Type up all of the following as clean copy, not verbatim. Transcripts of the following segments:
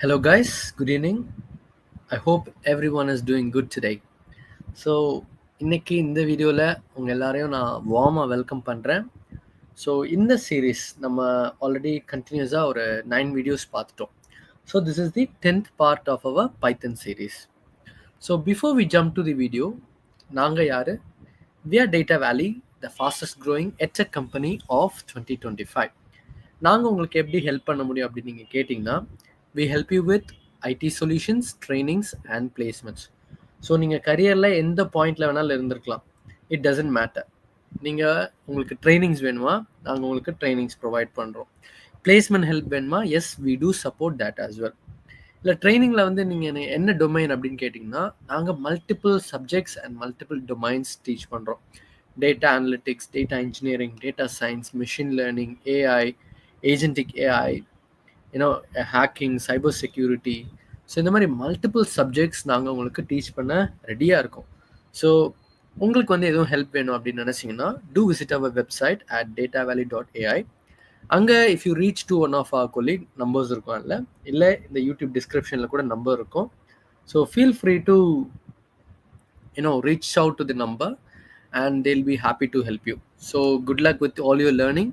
Hello, guys. Good evening. I hope everyone is doing good today. So இன்னைக்கு இந்த வீடியோவில் உங்கள் எல்லாரையும் நான் வார்மாக வெல்கம் பண்ணுறேன். ஸோ இந்த சீரீஸ் நம்ம ஆல்ரெடி கண்டினியூஸாக ஒரு 9 வீடியோஸ் பார்த்துட்டோம். So this is the 10th part of our Python series. So before we jump to the video, நாங்கள் யார்? We are Data Valley, the fastest growing edtech company of 2025. நாங்கள் உங்களுக்கு எப்படி ஹெல்ப் பண்ண முடியும் அப்படின்னு நீங்கள் கேட்டிங்கன்னா, we help you with IT solutions, trainings and placements. So நீங்கள் கரியரில் எந்த பாயிண்டில் வேணாலும் இருந்திருக்கலாம். It doesn't matter. நீங்கள் உங்களுக்கு ட்ரைனிங்ஸ் வேணுமா, நாங்கள் உங்களுக்கு ட்ரைனிங்ஸ் ப்ரொவைட் பண்ணுறோம். பிளேஸ்மெண்ட் ஹெல்ப் வேணுமா, yes we do support that as well. இல்லை ட்ரைனிங்கில் வந்து நீங்கள் என்ன டொமைன் அப்படின்னு கேட்டிங்கன்னா, நாங்கள் multiple subjects and multiple domains teach பண்ணுறோம். Data analytics, data engineering, data science, machine learning, AI, agentic AI, hacking, cyber security. So இந்த மாதிரி மல்டிபிள் சப்ஜெக்ட்ஸ் நாங்கள் உங்களுக்கு டீச் பண்ண ரெடியாக இருக்கோம். ஸோ உங்களுக்கு வந்து எதுவும் ஹெல்ப் வேணும் அப்படின்னு நினச்சிங்கன்னா, do visit our website at datavalley.ai. அங்கே if you reach to one of our colleague, numbers இருக்கும் இல்லை இந்த யூடியூப் டிஸ்கிரிப்ஷனில் கூட நம்பர் இருக்கும். So feel free to reach out to the number and they'll be happy to help you. So good luck with all your learning.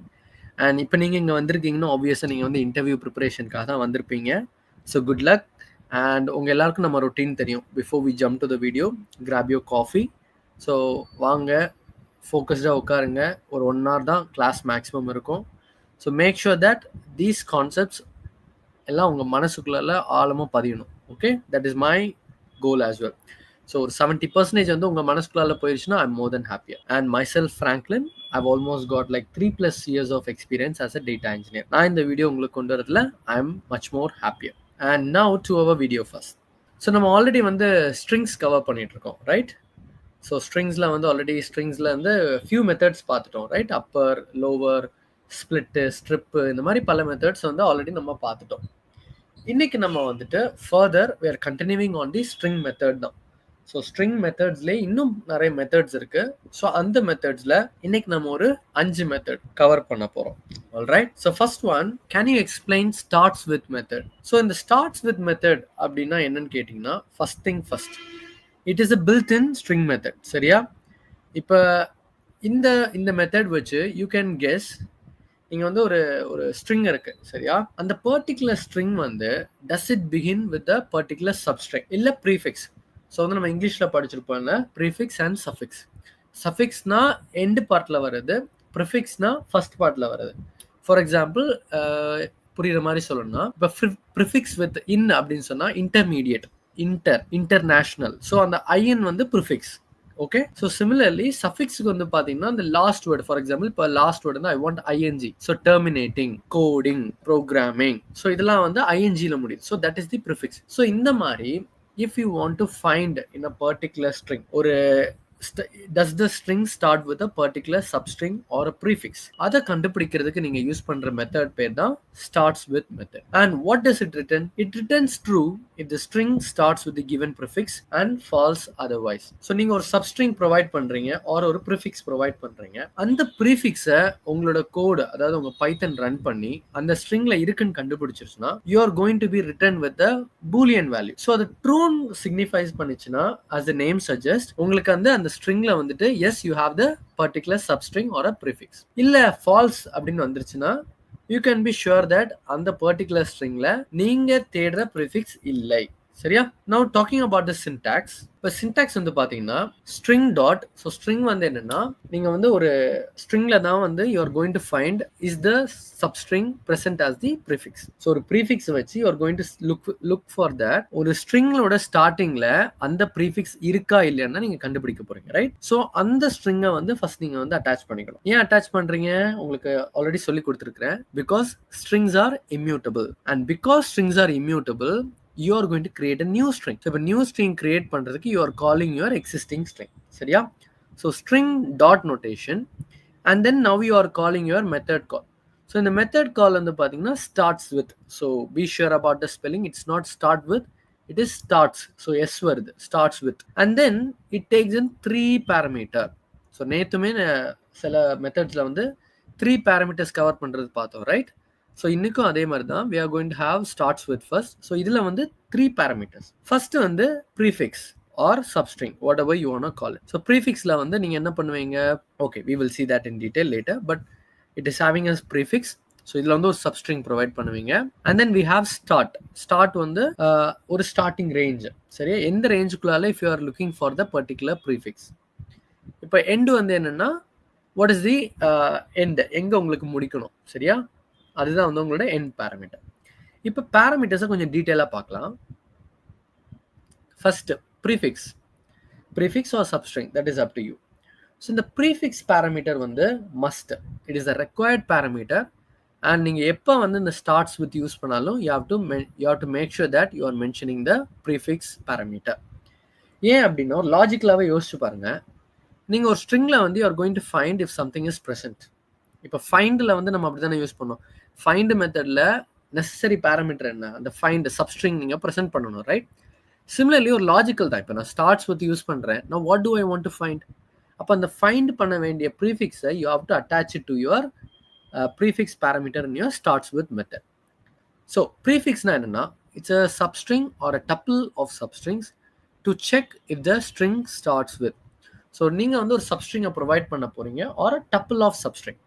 And இப்போ நீங்கள் இங்கே வந்திருக்கீங்கன்னா ஆப்வியஸாக நீங்கள் வந்து இன்டர்வியூ ப்ரிப்பரேஷனுக்காக தான் வந்திருப்பீங்க. So good luck. அண்ட் உங்கள் எல்லாருக்கும் நம்ம ரொட்டீன் தெரியும். Before we jump to the video, grab your coffee. So வாங்க, ஃபோக்கஸ்டாக உட்காருங்க. ஒரு 1 hour தான் கிளாஸ் மேக்ஸிமம் இருக்கும். So make sure that these concepts எல்லாம் உங்கள் மனசுக்குள்ள ஆழமாக பதியணும். Okay, that is my goal as well. So ஒரு 70% வந்து உங்கள் மனசுக்குள்ளால போயிடுச்சுன்னா I'm more than happier. And myself Franklin, I've almost got like 3+ years of experience as a data engineer. நான் இந்த வீடியோ உங்களுக்கு கொண்டு வரதுல I am much more happier. And now to our video first. So நம்ம already வந்து strings cover பண்ணிட்டு இருக்கோம், ரைட்? So ஸ்ட்ரிங்ஸில் வந்து ஆல்ரெடி ஸ்ட்ரிங்ஸில் வந்து ஃபியூ மெத்தட்ஸ் பார்த்துட்டோம், ரைட்? அப்பர், லோவர், ஸ்பிளிட்டு, ஸ்ட்ரிப்பு, இந்த மாதிரி பல மெத்தட்ஸ் வந்து ஆல்ரெடி நம்ம பார்த்துட்டோம். இன்னைக்கு நம்ம வந்துட்டு further we are continuing on the string method தான். ஸோ ஸ்ட்ரிங் மெத்தட்ஸ்லேயே இன்னும் நிறைய மெத்தட்ஸ் இருக்கு. ஸோ அந்த மெத்தட்ஸில் இன்னைக்கு நம்ம ஒரு 5 மெத்தட் கவர் பண்ண போகிறோம். Alright. So first one, can you explain starts with method? So இந்த ஸ்டார்ட்ஸ் வித் மெத்தட் அப்படின்னா என்னன்னு கேட்டிங்கன்னா, first thing first, it is a built in string method. சரியா? இப்போ இந்த மெத்தட் வச்சு யூ கேன் கெஸ், நீங்கள் வந்து ஒரு ஸ்ட்ரிங் இருக்கு, சரியா? அந்த பர்டிகுலர் ஸ்ட்ரிங் வந்து does it begin with a particular substring இல்லை ப்ரீஃபிக்ஸ். ஸோ வந்து நம்ம இங்கிலீஷில் படிச்சிருப்போம்ல, ப்ரீஃபிக்ஸ் அண்ட் சஃபிக்ஸ். சஃபிக்ஸ்னா எண்டு பார்ட்டில் வருது, ப்ரிஃபிக்ஸ்னா ஃபர்ஸ்ட் பார்ட்டில் வருது. ஃபார் எக்ஸாம்பிள், புரியுற மாதிரி சொல்லணும்னா, இப்போ ப்ரிஃபிக்ஸ் வித் இன் அப்படின்னு சொன்னால் இன்டர்மீடியட், இன்டர்நேஷ்னல். ஸோ அந்த ஐஎன் வந்து ப்ரிஃபிக்ஸ். ஓகே. ஸோ சிமிலர்லி சஃபிக்ஸுக்கு வந்து பார்த்தீங்கன்னா இந்த லாஸ்ட் வேர்டு, ஃபார் எக்ஸாம்பிள் இப்போ லாஸ்ட் வேர்டு வந்து I want I N G. So terminating, coding, programming, so இதெல்லாம் வந்து ஐஎன்ஜியில் முடியுது. So that is the prefix. So இந்த மாதிரி if you want to find in a particular string, or does the string start with a particular substring or a prefix, அதை கண்டுபிடிக்கிறதுக்கு நீங்க use பண்ற மெத்தட் பேர் தான் starts with method. And what does it return? It returns true if the string starts with the given prefix and false otherwise. So நீங்க ஒரு substring provide பண்றீங்க or ஒரு prefix provide பண்றீங்க, அந்த prefix-அ உங்களோட கோட், அதாவது உங்க பைத்தன் ரன் பண்ணி அந்த ஸ்ட்ரிங்ல இருக்குன்னு கண்டுபிடிச்சிருச்சுன்னா you are going to be returned with the boolean value. So அது true signifies பண்ணிச்சுன்னா, as the name suggests, உங்களுக்கு அந்த ஸ்ட்ரிங்ல வந்துட்டு yes you have the particular substring or a prefix. இல்ல false அப்படின்னு வந்துருச்சுன்னா you can be sure that அந்த particular stringல நீங்க தேடுற prefix இல்லை. சரியா? Now talking about the syntax. இப்போ syntax வந்து பாத்தீங்கன்னா string dot. ஸோ string வந்து என்னன்னா, நீங்க வந்து ஒரு stringல தான் வந்து you are going to find is the substring present as the prefix. So ஒரு prefix வச்சு you are going to look for that. ஒரு stringலோட ஸ்டார்டிங்ல அந்த prefix இருக்கா இல்லையான்னு நீங்க கண்டுபிடிக்க போறீங்க, ரைட்? ஸோ அந்த ஸ்ட்ரிங்கை வந்து ஃபர்ஸ்ட் நீங்க வந்து அட்டாச் பண்ணிக்கணும். ஏன் அட்டாச் பண்றீங்க? உங்களுக்கு ஆல்ரெடி சொல்லி கொடுத்துருக்கிறேன். Because strings are immutable, and because strings are immutable, you are going to create a new string. So, if a new string create பண்றதுக்கு you are calling your existing string. சரியா? So, string dot notation, and then now you are calling your method call. So, இந்த method call வந்து பாத்தீங்கன்னா starts with. So, be sure about the spelling. It's not start with, it is starts. So, S வருது, starts with. And then, it takes in 3 parameter. So, நேத்துமே சில மெத்தட்ஸ்ல வந்து 3 parameters cover பண்றது பார்த்தோம், right? So இன்னைக்கும் அதே மாதிரி தான் we are going to have starts with first. So இதில் வந்து 3 parameters. ஃபர்ஸ்ட் வந்து prefix or substring, whatever you want to call it. So ப்ரீஃபிக்ஸில் வந்து நீங்கள் என்ன பண்ணுவீங்க, okay we will see that in detail later, but it is having as prefix. So இதில் வந்து ஒரு சப்ஸ்ட்ரிங் ப்ரொவைட் பண்ணுவீங்க. And then we have start வந்து ஒரு ஸ்டார்டிங் ரேஞ்ச், சரியா, எந்த ரேஞ்சுக்குள்ளால if you are looking for the particular prefix. இப்போ எண்டு வந்து என்னன்னா வாட் இஸ் தி எண்ட், எங்கே உங்களுக்கு முடிக்கணும், சரியா, அதுதான் வந்து உங்களோட எண்ட் பேராமீட்டர். இப்போ பேராமீட்டர்ஸை கொஞ்சம் டீட்டெயிலாக பார்க்கலாம். First prefix or substring, that is up to you. So இந்த ப்ரீஃபிக்ஸ் பேராமீட்டர் வந்து must, it is a required parameter. And நீங்கள் எப்போ வந்து இந்த ஸ்டார்ட்ஸ் வித் யூஸ் பண்ணாலும் you have to make sure that you are mentioning the prefix parameter. ஏன் அப்படின்னா ஒரு லாஜிக்கலாகவே யோசிச்சு பாருங்க, நீங்கள் ஒரு ஸ்ட்ரிங்கில் வந்து you are going to find if something is present. இப்போ ஃபைண்டில் வந்து நம்ம அப்படி தானே யூஸ் பண்ணோம். ஃபைண்ட் மெத்தடில் நெசசரி பேராமீட்டர் என்ன, அந்த ஃபைண்ட் சப்ஸ்ட்ரிங் நீங்கள் ப்ரெசென்ட் பண்ணணும், ரைட்? சிமிலர்லி ஒரு லாஜிக்கல் தான். இப்போ நான் ஸ்டார்ட்ஸ் வித் யூஸ் பண்ணுறேன், நான் what to I want to find. அப்போ அந்த ஃபைண்ட் பண்ண வேண்டிய ப்ரீஃபிக்ஸை you have to attach it to your prefix parameter in your starts with method. So prefix na enna, it's a substring or a tuple of substrings to check if the string starts with. So நீங்க வந்து ஒரு substring provide பண்ண போறீங்க or a tuple of substring.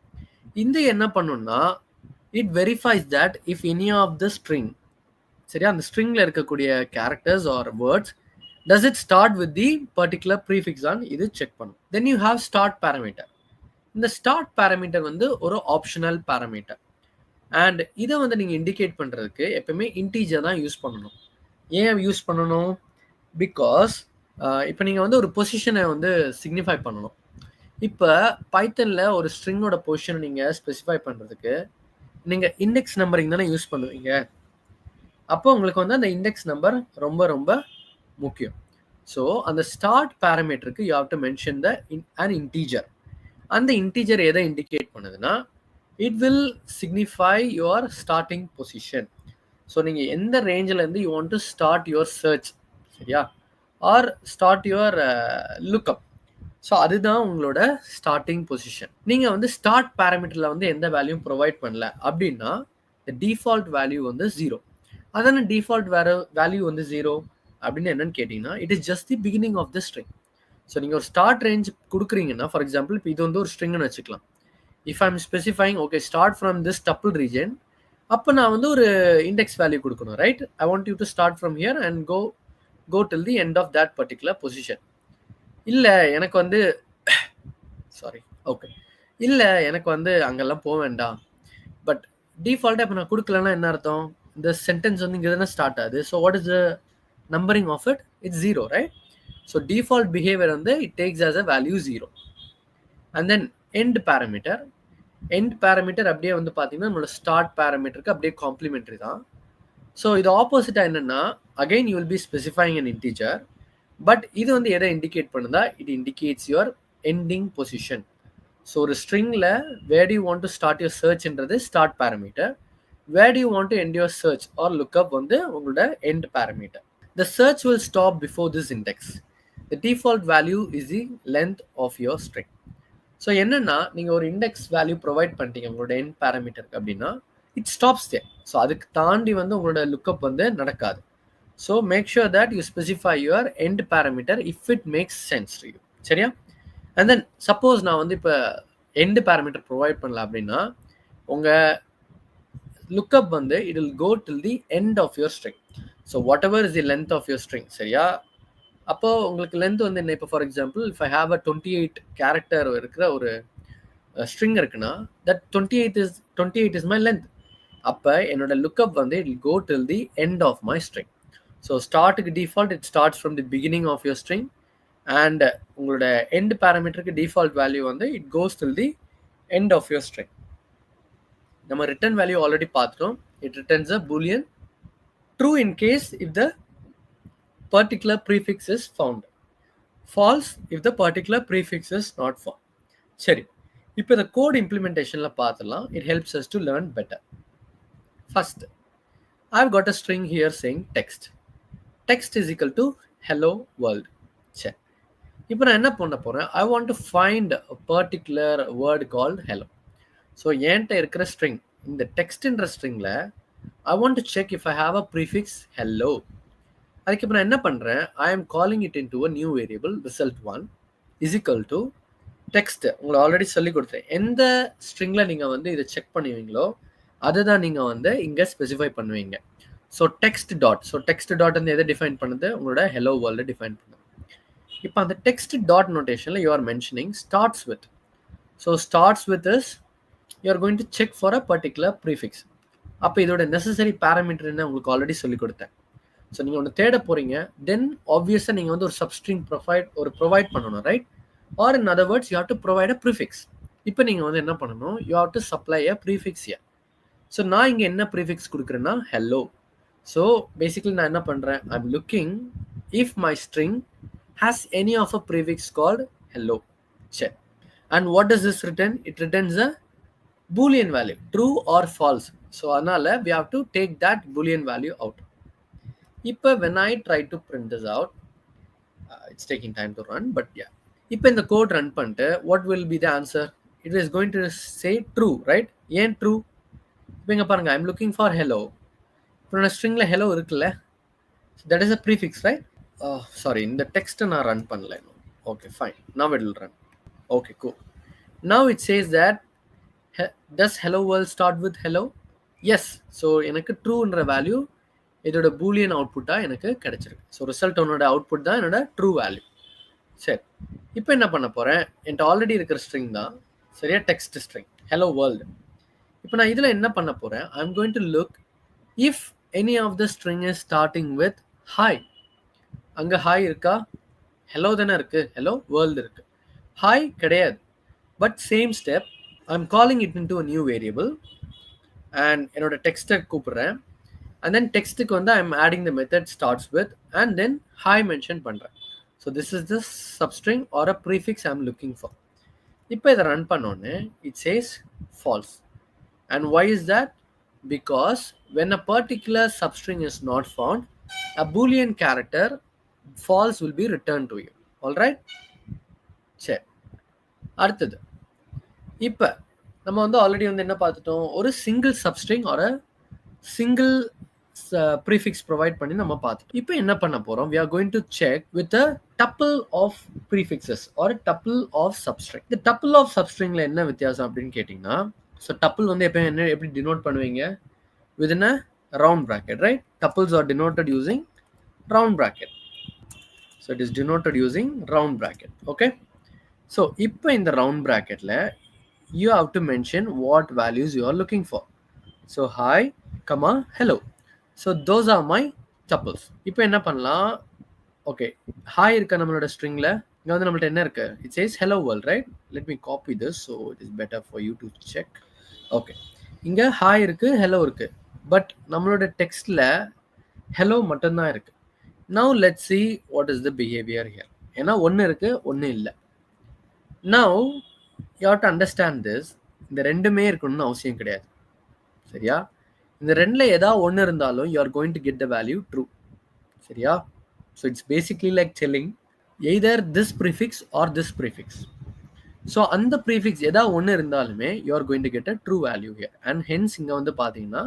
இந்த என்ன பண்ணும்னா it verifies that if any of the string, சரியா, அந்த stringல இருக்கக்கூடிய characters or words, does it start with the particular prefix on, இது check பண்ணும். Then you have start parameter. இந்த ஸ்டார்ட் பேராமீட்டர் வந்து ஒரு ஆப்ஷனல் பேராமீட்டர். அண்ட் இதை வந்து நீங்கள் இண்டிகேட் பண்ணுறதுக்கு எப்பவுமே இன்டீஜர் தான் யூஸ் பண்ணணும். ஏன் யூஸ் பண்ணணும்? பிகாஸ் இப்போ நீங்கள் வந்து ஒரு பொசிஷனை வந்து சிக்னிஃபை பண்ணணும். இப்போ பைத்தனில் ஒரு ஸ்ட்ரிங்கோட பொசிஷனை நீங்கள் ஸ்பெசிஃபை பண்ணுறதுக்கு நீங்கள் இண்டெக்ஸ் நம்பரிங் தானே யூஸ் பண்ணுவீங்க. அப்போ உங்களுக்கு வந்து அந்த இண்டெக்ஸ் நம்பர் ரொம்ப ரொம்ப முக்கியம். ஸோ அந்த ஸ்டார்ட் பேராமீட்டருக்கு you have to mention an integer. அந்த இன்டீஜர் எதை இண்டிகேட் பண்ணுதுன்னா it will signify your starting position. So நீங்கள் எந்த ரேஞ்சில் இருந்து you want to start your search, சரியா, or start your lookup. So அதுதான் உங்களோட ஸ்டார்டிங் பொசிஷன். நீங்கள் வந்து ஸ்டார்ட் பேராமீட்டரில் வந்து எந்த வேல்யூவும் ப்ரொவைட் பண்ணல அப்படின்னா த டிஃபால்ட் வேல்யூ வந்து 0. அதான டிஃபால்ட் வேல்யூ வந்து 0 அப்படின்னு என்னன்னு கேட்டிங்கன்னா it is just the beginning of the string. So நீங்கள் ஒரு ஸ்டார்ட் ரேஞ்ச் கொடுக்குறீங்கன்னா, ஃபார் எக்ஸாம்பிள் இப்போ இது வந்து ஒரு ஸ்ட்ரிங்னு வச்சுக்கலாம். If I'm specifying okay start from this double region, அப்போ நான் வந்து ஒரு இண்டெக்ஸ் வேல்யூ கொடுக்கணும், right? I want you to start from here and go till the end of that particular position. இல்லை எனக்கு வந்து எனக்கு வந்து அங்கெல்லாம் போக வேண்டாம், பட் டிஃபால்ட்டாக இப்போ நான் கொடுக்கலன்னா என்ன அர்த்தம்? இந்த சென்டென்ஸ் வந்து இங்கே தானே ஸ்டார்ட் ஆகுது. So what is the numbering of it? It's 0, right? So default behavior வந்து it takes as a value 0. And then end parameter அப்படியே வந்து பார்த்தீங்கன்னா நம்மளோட ஸ்டார்ட் பேராமீட்டருக்கு அப்படியே காம்ப்ளிமெண்ட்ரி தான். ஸோ இது ஆப்போசிட்டாக என்னென்னா again you will be specifying an integer, but இது வந்து எதை இண்டிகேட் பண்ணுதா? It indicates your ending position. So ஒரு ஸ்ட்ரிங்கில் where you want to start your சர்ச்ன்றது start parameter, where you want to end your search or lookup வந்து உங்களோட end parameter. The search will stop before this index. The default value is the length of your string. So என்னன்னா நீங்கள் ஒரு index value provide பண்ணிட்டீங்க உங்களோட end பேராமீட்டருக்கு அப்படின்னா it stops there. So அதுக்கு தாண்டி வந்து உங்களோட லுக்அப் வந்து நடக்காது. So make sure that you specify your end parameter if it makes sense to you, சரியா? அண்ட் தென் சப்போஸ் நான் வந்து இப்போ எண்ட் பேராமீட்டர் ப்ரொவைட் பண்ணல அப்படின்னா உங்கள் லுக்அப் வந்து it will go till the end of your string. So whatever is the length of your string, சரியா? அப்போ உங்களுக்கு லென்த் வந்து என்ன? இப்போ for example if I have a 28 character இருக்கிற ஒரு ஸ்ட்ரிங் இருக்குன்னா தட் 28 இஸ் மை லென்த். அப்போ என்னோட லுக்அப் வந்து it will go till the end of my string. So ஸ்டார்ட்டுக்கு default it starts from the beginning of your string and உங்களோட end பேராமீட்டருக்கு default value வந்து it goes till the end of your string. நம்ம return value already பார்த்துட்டோம். It returns a boolean true in case if the particular prefix is found, false if the particular prefix is not found. சரி, இப்போ இந்த code இம்ப்ளிமெண்டேஷனில் பார்த்துலாம். it helps us to learn better. First, I've got a string here saying text is equal to hello world. சரி, இப்போ நான் என்ன பண்ண போகிறேன்? I want to find a particular word called hello. So என்கிட்ட இருக்கிற ஸ்ட்ரிங் இந்த டெக்ஸ்ட்ன்ற ஸ்ட்ரிங்கில் I want to check if I have a prefix hello. அதுக்கு இப்போ நான் என்ன பண்ணுறேன், I am calling it into a new variable result1 is equal to text. உங்களை already சொல்லி கொடுத்தேன், எந்த ஸ்ட்ரிங்கில் நீங்கள் வந்து இதை செக் பண்ணுவீங்களோ அதை தான் நீங்கள் வந்து இங்கே ஸ்பெசிஃபை பண்ணுவீங்க. So text dot, so text dot வந்து எதை டிஃபைன் பண்ணுது, உங்களோட ஹெலோ வேர்ல்டு டிஃபைன் பண்ணுது. இப்போ அந்த டெக்ஸ்ட் டாட் நோட்டேஷனில் you are mentioning starts with. So starts with is you are going to check for a particular prefix. அப்போ இதோட நெசசரி பேராமீட்டர்னு உங்களுக்கு ஆல்ரெடி சொல்லி கொடுத்தேன். ஸோ நீங்கள் ஒன்று தேட போகிறீங்க, தென் ஆப்வியஸாக நீங்கள் வந்து ஒரு சப்ஸ்ட்ரிங் ப்ரொவைட் பண்ணணும், right? Or in other words you have to provide a prefix. இப்போ நீங்கள் வந்து என்ன பண்ணணும், you have to supply a prefix யா. ஸோ நான் இங்கே என்ன ப்ரீஃபிக்ஸ் கொடுக்குறேன்னா ஹெல்லோ. ஸோ பேசிக்கலி நான் என்ன பண்ணுறேன், I am looking if my string has any of a prefix called hello. சரி, and what is this return? It returns a Boolean value, true or false. So அதனால we have to take that Boolean value out. இப்போ when I try to print this out, it's taking time to run, but yeah. இப்போ இந்த code run பண்ணிட்டு what will be the answer? It is going to say true, right? ஏன் true? இப்போ இங்க பாருங்க, I'm looking for hello. இப்போ நான் ஸ்ட்ரிங்ல hello இருக்குல்ல, that is a prefix, right? Sorry, இந்த டெக்ஸ்ட் நான் ரன் பண்ணல. Okay, fine. Now it will run. Okay, cool. Now it says that does hello world start with hello? Yes. So எனக்கு ட்ரூன்ற value இதோட Boolean அவுட்புட்டாக எனக்கு கிடைச்சிருக்கு. So result ஒன்னோட output தான் என்னோட ட்ரூ வேல்யூ. சரி, இப்போ என்ன பண்ண போகிறேன், என்கிட்ட ஆல்ரெடி இருக்கிற ஸ்ட்ரிங் தான் சரியா, டெக்ஸ்ட் ஸ்ட்ரிங் ஹலோ வேர்ல்டு. இப்போ நான் இதில் என்ன பண்ண போகிறேன், I am going to look if any of the string is starting with hi. அங்கே ஹாய் இருக்கா? ஹலோ தானே இருக்குது, ஹலோ வேர்ல்டு இருக்குது, ஹாய் கிடையாது. But same step, I'm calling it into a new variable and என்னோட டெக்ஸ்ட்டை கூப்பிடுறேன். and then டெக்ஸ்ட்டுக்கு வந்து I'm adding the method starts with and then hi mention பண்ணுறேன். so this is the substring or a prefix I'm looking for. இப்போ இதை run பண்ணோன்னே it says false. and why is that? because when a particular substring is not found, a boolean character false will be returned to you. alright, சரி, அடுத்தது இப்போ நம்ம வந்து already வந்து என்ன பார்த்துட்டோம், ஒரு சிங்கிள் சப்ஸ்ட்ரிங் ஒரு சிங்கிள் ப்ரீஃபிக்ஸ் ப்ரொவைட் பண்ணி நம்ம பார்த்துட்டோம். இப்போ என்ன பண்ண போகிறோம், we are going to check with a tuple of prefixes or a tuple of substring. இந்த tuple of substringல என்ன வித்தியாசம் அப்படின்னு கேட்டிங்கன்னா, ஸோ tuple வந்து எப்போ என்ன எப்படி டினோட் பண்ணுவீங்க, within a round bracket, right? Tuples are denoted using round bracket. So it is denoted using round bracket, okay? So இப்போ இந்த round bracketல you have to mention what values you are looking for. So hi, comma, hello. So those are my tuples. இப்போ என்ன பண்ணலாம், okay, hi இருக்க நம்மளோட ஸ்ட்ரிங்ல இங்க வந்து நம்மள்ட்ட என்ன இருக்கு, it says hello world, right? Let me copy this so it is better for you to check. Okay, இங்க hi இருக்கு, hello இருக்கு, பட் நம்மளோட டெக்ஸ்ட்ல hello மட்டும்தான் இருக்கு. Now let's see what is the behavior here. ஏன்னா ஒன்று இருக்கு, ஒன்று இல்லை. Now you have to understand this. இந்த ரெண்டுமே இருக்கணும்னு அவசியம் கிடையாது, சரியா? இந்த ரெண்டுல ஏதாவது ஒன்று இருந்தாலும் you are going to get the value true, சரியா? So it's basically like telling either this prefix or this prefix. So அந்த prefix ஏதாவது ஒன்று இருந்தாலுமே you are going to get a true value here. And hence இங்க வந்து பார்த்தீங்கன்னா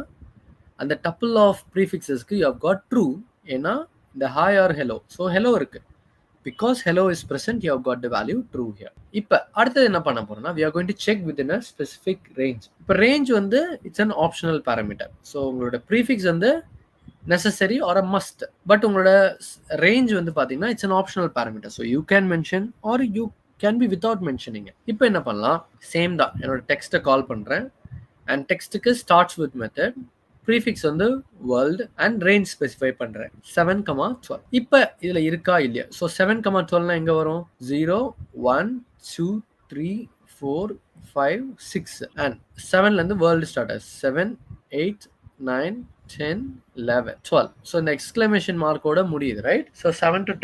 அந்த tuple of prefixesக்கு you have got true. ஏன்னா இந்த hi or hello, so hello இருக்கு, because hello is present, you have got the value true here. இப்போ அடுத்தது என்ன பண்ண போறோம்னா, we are going to check within a specific range. இப்போ range வந்து it's an optional parameter. so உங்களோட prefix வந்து necessary or a must, but உங்களோட range வந்து பாத்தீங்கன்னா it's an optional parameter. so you can mention or you can be without mentioning it. இப்போ என்ன பண்ணலாம், சேம் தான், என்னோட டெக்ஸ்ட்டை கால் பண்றேன் and டெக்ஸ்ட்டுக்கு starts with method, prefix வந்து வேர்ல்டு அண்ட் ரேஞ்ச் ஸ்பெசிஃபை பண்ணுறேன் 7,12. இப்போ இதில் இருக்கா இல்லையா, ஸோ 7,12 எங்கே வரும், 0 1 2 3 4 5 6 அண்ட் 7லேருந்து வேர்ல்டு ஸ்டார்ட் ஆகுது, 7 8 9 10 11 12. ஸோ இந்த எக்ஸ்க்ளமேஷன் மார்க்கோட முடியுது, right? So 7 to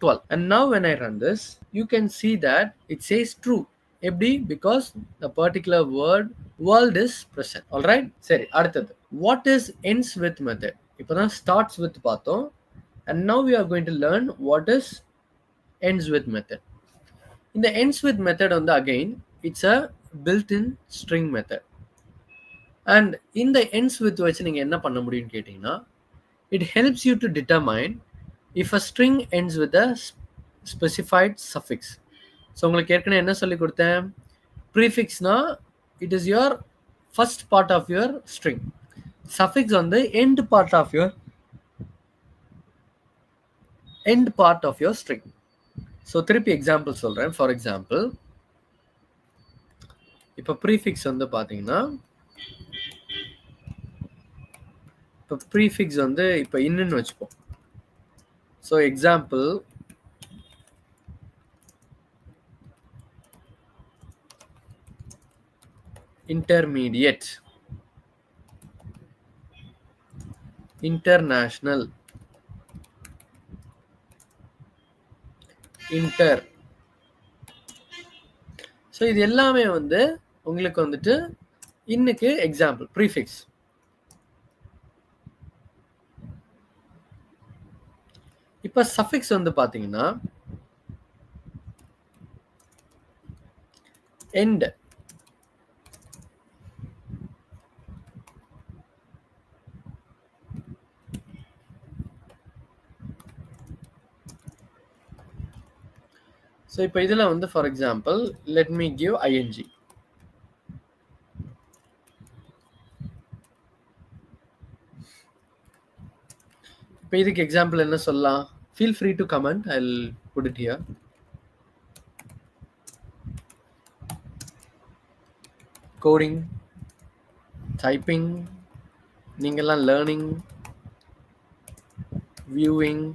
12 and now when I run this you can see that it says true. எப்படி, because the particular world is present. alright, சரி, அடுத்தது what is ends with method. இப்போதான் starts with பார்த்தோம் and now we are going to learn what is ends with method. இந்த ends with method வந்து again it's a built-in string method. And இந்த ends with வச்சு நீங்கள் என்ன பண்ண முடியும்னு கேட்டிங்கன்னா, it helps you to determine if a string ends with a specified suffix. So உங்களுக்கு ஏற்கனவே என்ன சொல்லி கொடுத்தேன்? ப்ரீஃபிக்ஸ்னா it is your first part of your string. Suffix வந்து end part of your string. So திருப்பி எக்ஸாம்பிள் சொல்கிறேன். ஃபார் எக்ஸாம்பிள், இப்போ ப்ரீஃபிக்ஸ் வந்து பார்த்தீங்கன்னா, இப்போ ப்ரீஃபிக்ஸ் வந்து இப்போ இன்னுன்னு வச்சுப்போம். So example, intermediate, international, inter. ஸோ இது எல்லாமே வந்து உங்களுக்கு வந்துட்டு இன்னுக்கு எக்ஸாம்பிள் ப்ரீஃபிக்ஸ். இப்போ சஃபிக்ஸ் வந்து பார்த்தீங்கன்னா end. ஸோ இப்போ இதில் வந்து for example let me give ing. இப்போ இதுக்கு எக்ஸாம்பிள் என்ன சொல்லலாம்? Feel free to comment, I will put it here. Coding, typing, நீங்கள்லாம் லேர்னிங், வியூவிங்.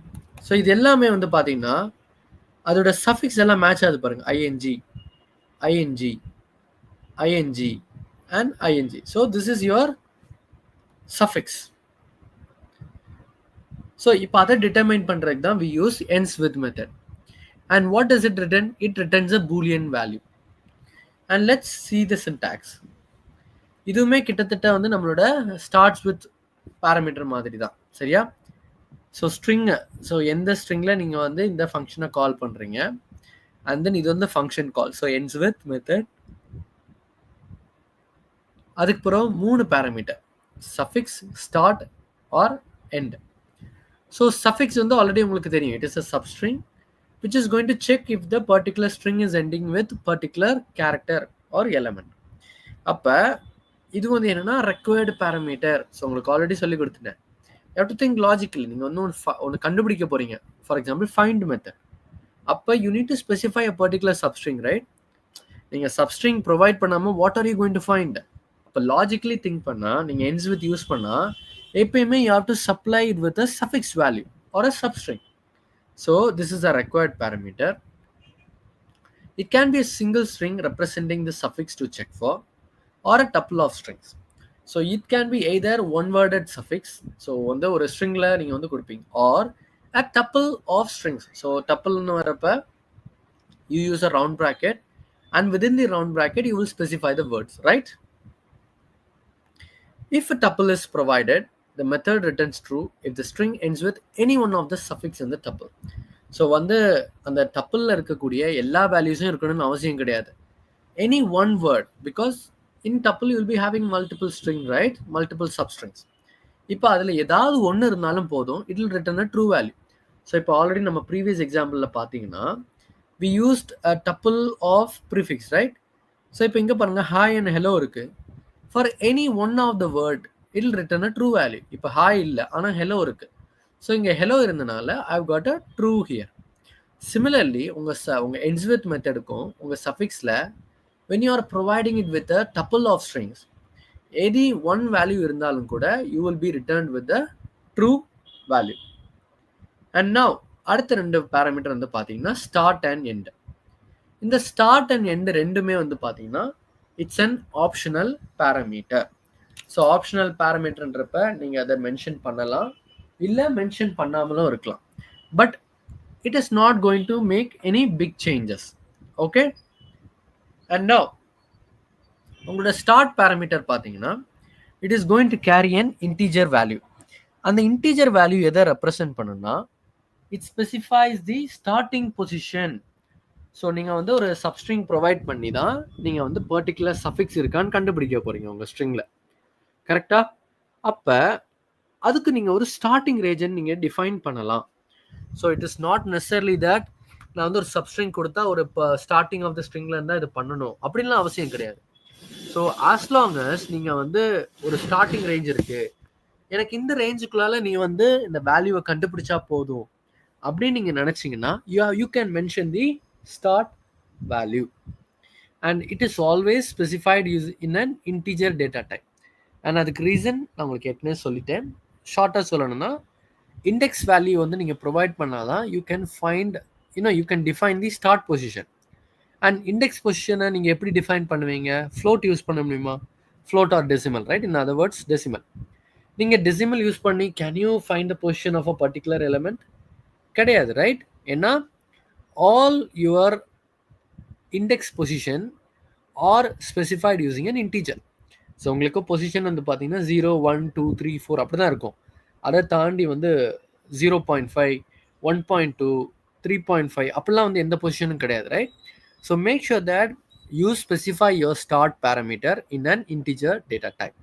ஸோ இது எல்லாமே வந்து பார்த்தீங்கன்னா அதோட சஃபிக்ஸ் எல்லாம் மேட்ச் ஆகுது பாருங்க. ing, ing, ing and ing. So this is your suffix. So இப்போ அதை டிட்டர்மைன் பண்றதுக்கு தான் we use ends with method. And what does it return? It returns a boolean value. And let's see the syntax. இதுவுமே கிட்டத்தட்ட வந்து நம்மளோட starts with parameter மாதிரி தான், சரியா? ஸோ ஸ்ட்ரிங், ஸோ எந்த ஸ்ட்ரிங்கில் நீங்கள் வந்து இந்த ஃபங்க்ஷனை கால் பண்ணுறீங்க, அண்ட் தென் இது வந்து function call. So ends with method, அதுக்கு பிறகு 3 parameter, suffix, start or end. So suffix வந்து ஆல்ரெடி உங்களுக்கு தெரியும், it is a substring which is going to check if the particular string is ending with particular character or element. அப்போ இது வந்து என்னன்னா required parameter. So உங்களுக்கு already சொல்லி கொடுத்துட்டேன். You have to think logically. நீங்கள் வந்து ஒன்று கண்டுபிடிக்க போறீங்க. For example find method. அப்போ you need to specify a particular substring, right? நீங்கள் சப்ஸ்ட்ரிங் ப்ரொவைட் பண்ணாமல் what are you going to find? அப்போ லாஜிக்கலி திங்க் பண்ணால், நீங்கள் ends with யூஸ் பண்ணால் எப்பயுமே you have to supply it with a suffix value or a substring. So this is a required parameter. It can be a single string representing the suffix to check for or a tuple of strings. So it can be either one worded suffix, so வந்து ஒரு ஸ்ட்ரிங்கில் நீங்கள் வந்து கொடுப்பீங்க, or a tuple of strings. So டப்பிள்னு வரப்ப you use a round bracket and within the round bracket you will specify the words, right? If a tuple is provided, the method returns true if the string ends with any one of the suffix in the tuple. So வந்து அந்த டப்பிளில் இருக்கக்கூடிய எல்லா வேல்யூஸும் இருக்கணும்னு அவசியம் கிடையாது. Any one word, because in tuple you will be having multiple string, right? Multiple substrings. இப்போ அதில் ஏதாவது ஒன்று இருந்தாலும் போதும், it will return a true value. So இப்போ ஆல்ரெடி நம்ம ப்ரீவியஸ் எக்ஸாம்பிளில் பார்த்தீங்கன்னா we used a tuple of prefix, right? So இப்போ இங்கே பாருங்க, hi and hello இருக்கு. For any one of the word it will return a true value. இப்போ hi இல்லை, ஆனால் hello இருக்கு. ஸோ இங்கே hello இருந்தனால I've got a true here. Similarly உங்கள் ends with மெத்தடுக்கும் உங்கள் சஃபிக்ஸில் when you are providing it with a tuple of strings, any one value இருந்தாலும் கூட you will be returned with the true value. And now அடுத்த 2 parameter வந்து பார்த்தீங்கன்னா start and end. இந்த start and end ரெண்டுமே வந்து பார்த்தீங்கன்னா it's an optional parameter. So optional பேராமீட்டர்ன்றப்ப நீங்கள் அதை மென்ஷன் பண்ணலாம், இல்லை மென்ஷன் பண்ணாமலும் இருக்கலாம். But it is not going to make any big changes. Okay, and now உங்களோட ஸ்டார்ட் பேராமீட்டர் பார்த்தீங்கன்னா it is going to carry an integer value. அந்த இன்டீஜர் வேல்யூ எதை ரெப்ரசென்ட் பண்ணுன்னா it specifies the starting position. So நீங்கள் வந்து ஒரு substring provide பண்ணி தான் நீங்கள் வந்து பர்டிகுலர் சஃபிக்ஸ் இருக்கான்னு கண்டுபிடிக்க போகிறீங்க உங்கள் ஸ்ட்ரிங்கில். கரெக்டா? அப்ப அதுக்கு நீங்க ஒரு ஸ்டார்ட்டிங் ரேஞ்சுன்னு நீங்க டிஃபைன் பண்ணலாம். So it is not necessarily that நான் வந்து ஒரு சப்ஸ்ட்ரிங் கொடுத்தா ஒரு ஸ்டார்டிங் ஆஃப் த ஸ்ட்ரிங்ல இருந்தா இது பண்ணணும் அப்படின்லாம் அவசியம் கிடையாது. ஸோ ஆஸ் லாங் அஸ் நீங்க வந்து ஒரு ஸ்டார்டிங் ரேஞ்ச் இருக்கு, எனக்கு இந்த ரேஞ்சுக்குள்ளால நீ வந்து இந்த வேல்யூவை கண்டுபிடிச்சா போதும் அப்படின்னு நீங்க நினைச்சீங்கன்னா you can mention the start value and it is always specified use in an integer data type. And அதுக்கு ரீசன் நான் உங்களுக்கு ஏற்கனவே சொல்லிட்டேன். ஷார்ட்டாக சொல்லணும்னா இண்டெக்ஸ் வேல்யூ வந்து நீங்கள் ப்ரொவைட் பண்ணாதான் you can find you can define the start position. And index பொசிஷனை நீங்கள் எப்படி டிஃபைன் பண்ணுவீங்க? ஃப்ளோட் யூஸ் பண்ண முடியுமா? Float or decimal, right? In other words decimal. நீங்கள் டெசிமல் யூஸ் பண்ணி can you find the position of a particular element? கிடையாது, right? ஏன்னா all your index position are specified using an integer. So உங்களுக்கு position வந்து பார்த்தீங்கன்னா 0, 1, 2, 3, 4 அப்படி தான் இருக்கும். அதை தாண்டி வந்து 0.5, 1.2, 3.5 அப்படிலாம் வந்து எந்த பொசிஷனும் கிடையாது, right? So make sure that you specify your start parameter in an integer data type.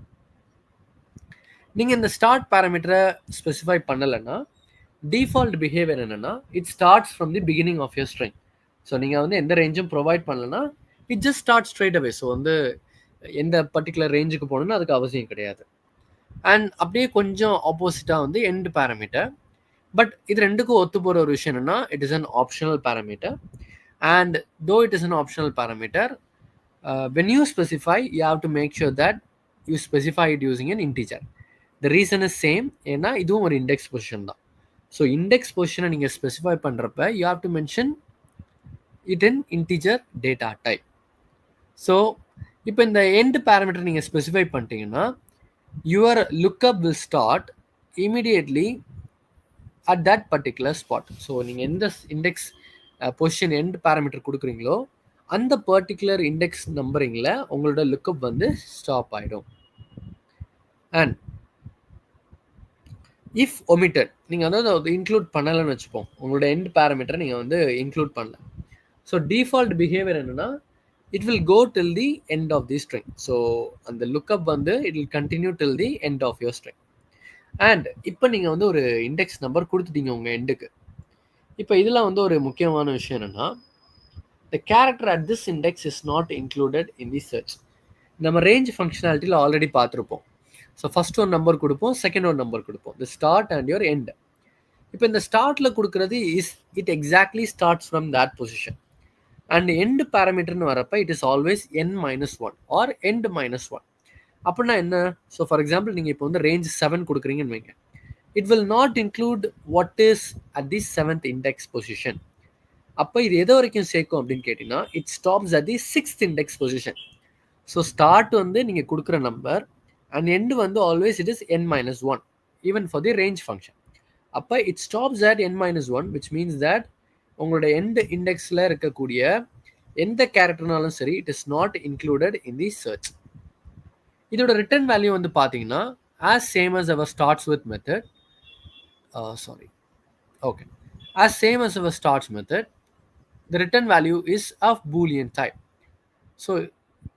நீங்கள் இந்த ஸ்டார்ட் பேராமீட்டரை ஸ்பெசிஃபை பண்ணலைன்னா டிஃபால்ட் பிஹேவியர் என்னென்னா it starts from the beginning of your string. So நீங்கள் வந்து எந்த ரேஞ்சும் ப்ரொவைட் பண்ணலன்னா it just start straight away. So வந்து எந்த பர்டிகுலர் ரேஞ்சுக்கு போகணுன்னு அதுக்கு அவசியம் கிடையாது. அண்ட் அப்படியே கொஞ்சம் ஆப்போசிட்டாக வந்து எண்ட் பேராமீட்டர். பட் இது ரெண்டுக்கும் ஒத்து போகிற ஒரு விஷயம் என்னென்னா it is an optional parameter. And though it is an optional parameter, when you specify you have to make sure that you specify it using an integer. The reason is same, ஏன்னா இதுவும் ஒரு index position தான். So index பொசிஷனை நீங்கள் specify பண்ணுறப்ப you have to mention it in integer data type. So இப்போ இந்த end parameter நீங்கள் ஸ்பெசிஃபை பண்ணிட்டீங்கன்னா your lookup will start immediately at that particular spot. So நீங்கள் எந்த இண்டெக்ஸ் பொசிஷன் எண்ட் பேராமீட்டர் கொடுக்குறீங்களோ அந்த பர்டிகுலர் இண்டெக்ஸ் நம்பரிங்கில் உங்களோட லுக்அப் வந்து ஸ்டாப் ஆகிடும். அண்ட் இஃப் ஒமிட்டட், நீங்கள் வந்து அதை இன்க்ளூட் பண்ணலைன்னு வச்சுப்போம், உங்களோட எண்ட் பேராமீட்டரை நீங்கள் வந்து இன்க்ளூட் பண்ணல. ஸோ டிஃபால்ட் பிஹேவியர் என்னென்னா it will go till the end of the string. So அந்த lookup வந்து it will continue till the end of your string. And இப்போ நீங்கள் வந்து ஒரு இண்டெக்ஸ் நம்பர் கொடுத்துட்டீங்க உங்கள் எண்டுக்கு. இப்போ இதில் வந்து ஒரு முக்கியமான விஷயம் என்னென்னா the character at this index is not included in the search. நம்ம ரேஞ்ச் ஃபங்க்ஷனாலிட்டியில் ஆல்ரெடி பார்த்துருப்போம். ஸோ ஃபஸ்ட் ஒரு நம்பர் கொடுப்போம், செகண்ட் ஒரு நம்பர் கொடுப்போம், the start and your end. இப்போ இந்த ஸ்டார்ட்டில் கொடுக்குறது it exactly starts from that position. And end பேராமீட்டர்னு வரப்போ it is always n-1 or end -1. அப்படின்னா என்ன? ஸோ ஃபார் எக்ஸாம்பிள் நீங்கள் இப்போ வந்து ரேஞ்ச் 7 கொடுக்குறீங்கன்னு வைங்க, it will not include what is at the 7th index position. அப்போ இது எது வரைக்கும் சேர்க்கும் அப்படின்னு கேட்டிங்கன்னா it stops at the 6th index position. So start வந்து நீங்கள் கொடுக்குற நம்பர் அண்ட் எண்டு வந்து always it is n-1 even for the range function. அப்போ it stops at n-1 which means that உங்களோட எண்ட் இண்டெக்ஸில் இருக்கக்கூடிய எந்த கேரக்டர்னாலும் சரி it is not included in the search. இதோட ரிட்டர்ன் வேல்யூ வந்து பார்த்தீங்கன்னா as same as our starts with method, as same as our starts method, the return value is of boolean type. So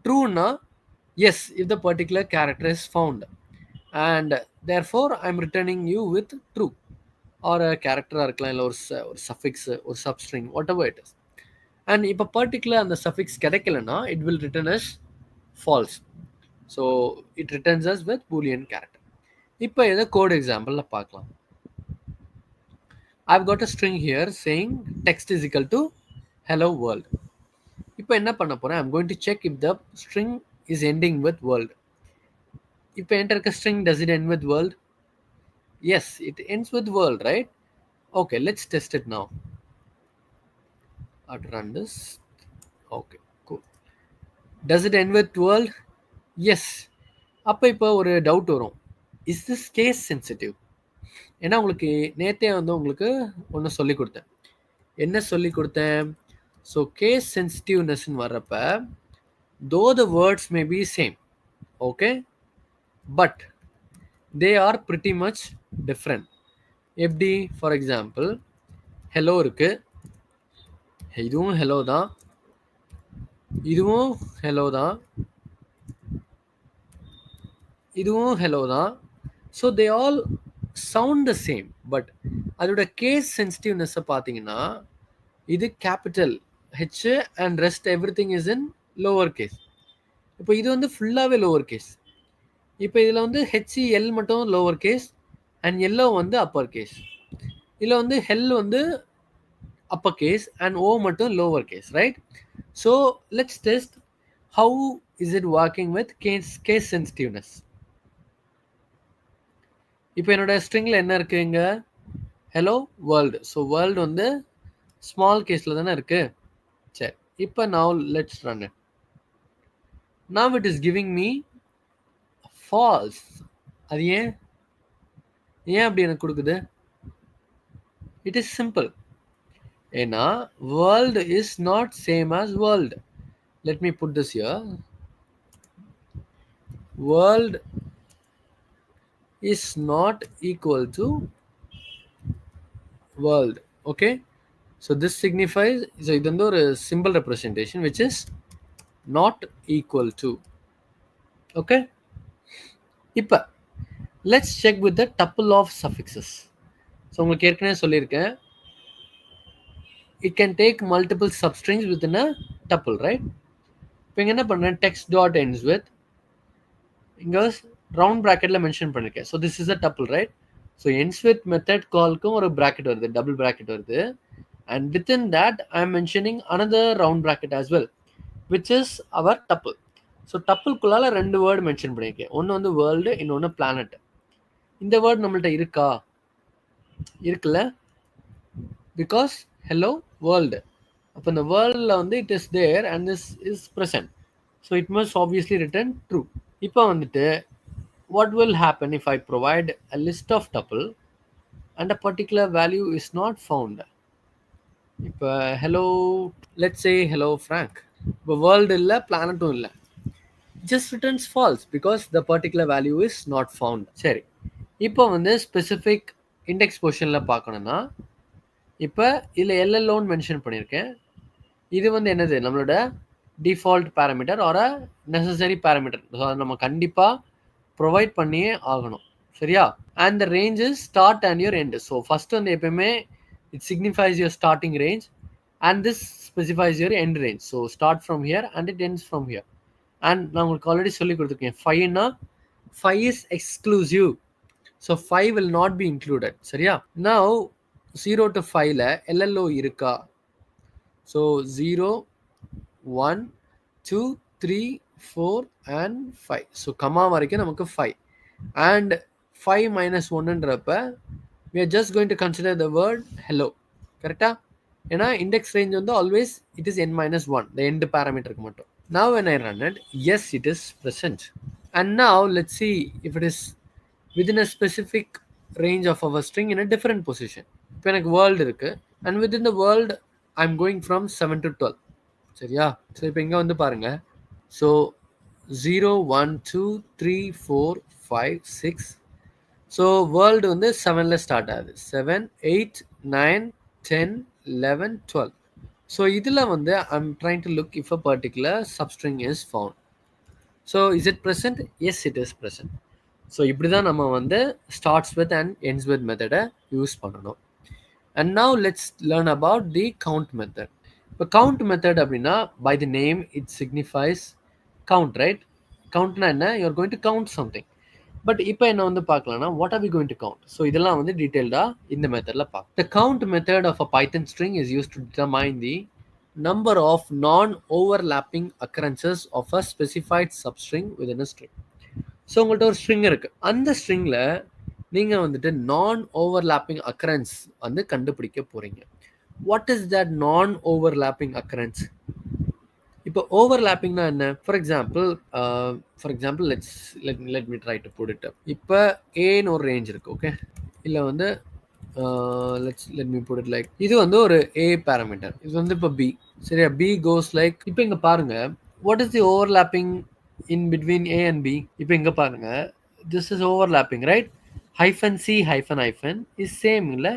true na, yes, if the particular character is found, and therefore I'm returning you with true. or a character இருக்கலாம், இல்லை ஒரு suffix, ஒரு substring, whatever it is. And இப்போ particular அந்த suffix கிடைக்கலன்னா it will return as false. So it returns as with Boolean character. இப்போ எதை code எக்ஸாம்பிளில் பார்க்கலாம். I've got a string here saying text is equal to hello world. இப்போ என்ன பண்ண போகிறேன்? I'm going to check if the string is ending with world. இப்போ என்கிட்ட இருக்க string, does it end with world? Yes, it ends with world, right? Okay, let's test it now. I'll run this. Okay, cool. Does it end with world? Yes. அப்போ இப்போ ஒரு doubt வரும், is this case sensitive? ஏன்னா உங்களுக்கு நேற்றே வந்து உங்களுக்கு ஒன்று சொல்லி கொடுத்தேன். என்ன சொல்லி கொடுத்தேன்? ஸோ கேஸ் சென்சிட்டிவ்னஸ்ன்னு வர்றப்ப தோ the words may be same, okay, but they are pretty much different. எப்படி? ஃபார் எக்ஸாம்பிள் ஹெலோ இருக்கு, இதுவும் ஹெலோ தான், இதுவும் ஹெலோ தான், இதுவும் ஹெலோ தான். So they all sound the same. But அதோட கேஸ் சென்சிட்டிவ்னஸை பார்த்தீங்கன்னா இது capital H and rest everything is in lower case. இப்போ இது வந்து ஃபுல்லாகவே லோவர் கேஸ். இப்போ இதில் வந்து ஹெச்இஎல் மட்டும் லோவர் கேஸ் அண்ட் எல்லோ வந்து அப்பர் கேஸ். இதில் வந்து ஹெல் வந்து அப்பர் கேஸ் அண்ட் ஓ மட்டும் lower case, right? So let's test how is it working with case sensitiveness. இப்போ என்னோட ஸ்ட்ரிங்கில் என்ன இருக்குங்க? Hello world. ஸோ வேர்ல்டு வந்து ஸ்மால் கேஸில் தானே இருக்குது. சரி, இப்போ now let's run it. Now it is giving me false. அது ஏன் அப்படி எனக்கு கொடுக்குது? It is simple. ஏன்னா world is not same as world. Let me put this here. World is not equal to world. Okay, so this signifies, so இது வந்து ஒரு symbol representation which is not equal to. Okay, இப்போ let's check with the tuple of suffixes. So உங்களுக்கு ஏற்கனவே சொல்லியிருக்கேன், it can take multiple substrings within a tuple, right? இப்போ இங்கே என்ன பண்ணுறேன், text dot ends with, இங்கே ரவுண்ட் ப்ராக்கெட்டில் மென்ஷன் பண்ணியிருக்கேன். So this is a tuple, right? So ends with method கால்க்கும் ஒரு ப்ராக்கெட் வருது, டபுள் ப்ராக்கெட் வருது. And within that I am mentioning another round bracket as well, which is our tuple. So டப்புள்குள்ளால ரெண்டு word mention பண்ணியிருக்கேன். ஒன்று வந்து world, இன்னொன்று பிளானட். இந்த வேர்டு நம்மள்ட்ட இருக்கா? இருக்குல்ல, பிகாஸ் ஹலோ வேர்ல்டு. அப்போ இந்த வேர்ல்டில் வந்து it is there and this is present. So it must obviously return true. இப்போ வந்துட்டு what will happen if I provide a list of tuple and a particular value is not found? இப்போ hello, let's say hello Frank. இப்போ world இல்லை, பிளானட்டும் இல்லை, just returns false because the particular value is not found. சரி, இப்போ வந்து specific index பொசிஷனில் பார்க்கணுன்னா, இப்போ இதில் எல்எல்ஓன்னு மென்ஷன் பண்ணியிருக்கேன். இது வந்து என்னது, நம்மளோட default parameter or a necessary parameter. So அதை நம்ம கண்டிப்பாக ப்ரொவைட் பண்ணியே ஆகணும், சரியா? And the range is start and your end. So first வந்து எப்பயுமே it signifies your starting range and this specifies your end range. So start from here and it ends from here. And நான் உங்களுக்கு already சொல்லி கொடுத்துருக்கேன், 5னா 5 is exclusive. So 5 will not be included, சரியா? Now 0 to 5ல எல்எல்ஓ இருக்கா? So 0, 1, 2, 3, 4 and 5. So comma வரைக்கும் நமக்கு 5 and 5 minus 1ன்றப்ப we are just going to consider the word hello. கரெக்டா? ஏன்னா இண்டெக்ஸ் ரேஞ்ச் வந்து always it is n minus 1, the end parameterக்கு மட்டும். Now when I run it, yes, it is present. And now let's see if it is within a specific range of our string in a different position. இப்போ எனக்கு world இருக்கு and within the world I'm going from 7 to 12. சரியா? So இப்போ இங்கே வந்து பாருங்க, so 0, 1, 2, 3, 4, 5, 6. So world வந்து 7ல் start ஆகுது. 7, 8, 9, 10, 11, 12. ஸோ இதில் வந்து I'm trying to look if a particular substring is found. So is it present? Yes, it is present. So இப்படி தான் நம்ம வந்து starts with and ends with மெத்தடை யூஸ் பண்ணணும். And now let's learn about the count method. இப்போ count method அப்படின்னா by the name it signifies count, right? countனா என்ன? You are going to count something. But இப்போ என்ன வந்து பார்க்கலாம்னா what are we going to count? So இதெல்லாம் வந்து டீட்டெயில்டாக இந்த மெத்தடில் பார்க்கலாம். The count method of a Python string is used to determine the number of non-overlapping occurrences of a specified substring within a string. So உங்கள்கிட்ட ஒரு string இருக்குது, அந்த ஸ்ட்ரிங்கில் நீங்கள் வந்துட்டு நான் ஓவர்லாப்பிங் அக்கரன்ஸ் வந்து கண்டுபிடிக்க போகிறீங்க. What is that non overlapping occurrence? இப்போ ஓவர்லாப்பிங்னா என்ன? For example let me try to put it up. இப்போ ஏன்னு ஒரு ரேஞ்ச் இருக்குது, ஓகே? இல்லை வந்து let me put it like, இது வந்து ஒரு ஏ பேராமீட்டர், இது வந்து இப்போ பி, சரியா? பி கோஸ் லைக், இப்போ இங்கே பாருங்கள், what is the overlapping in between A and B? இப்போ இங்கே பாருங்க, this is overlapping, right? hyphen C hyphen hyphen is same இல்லை?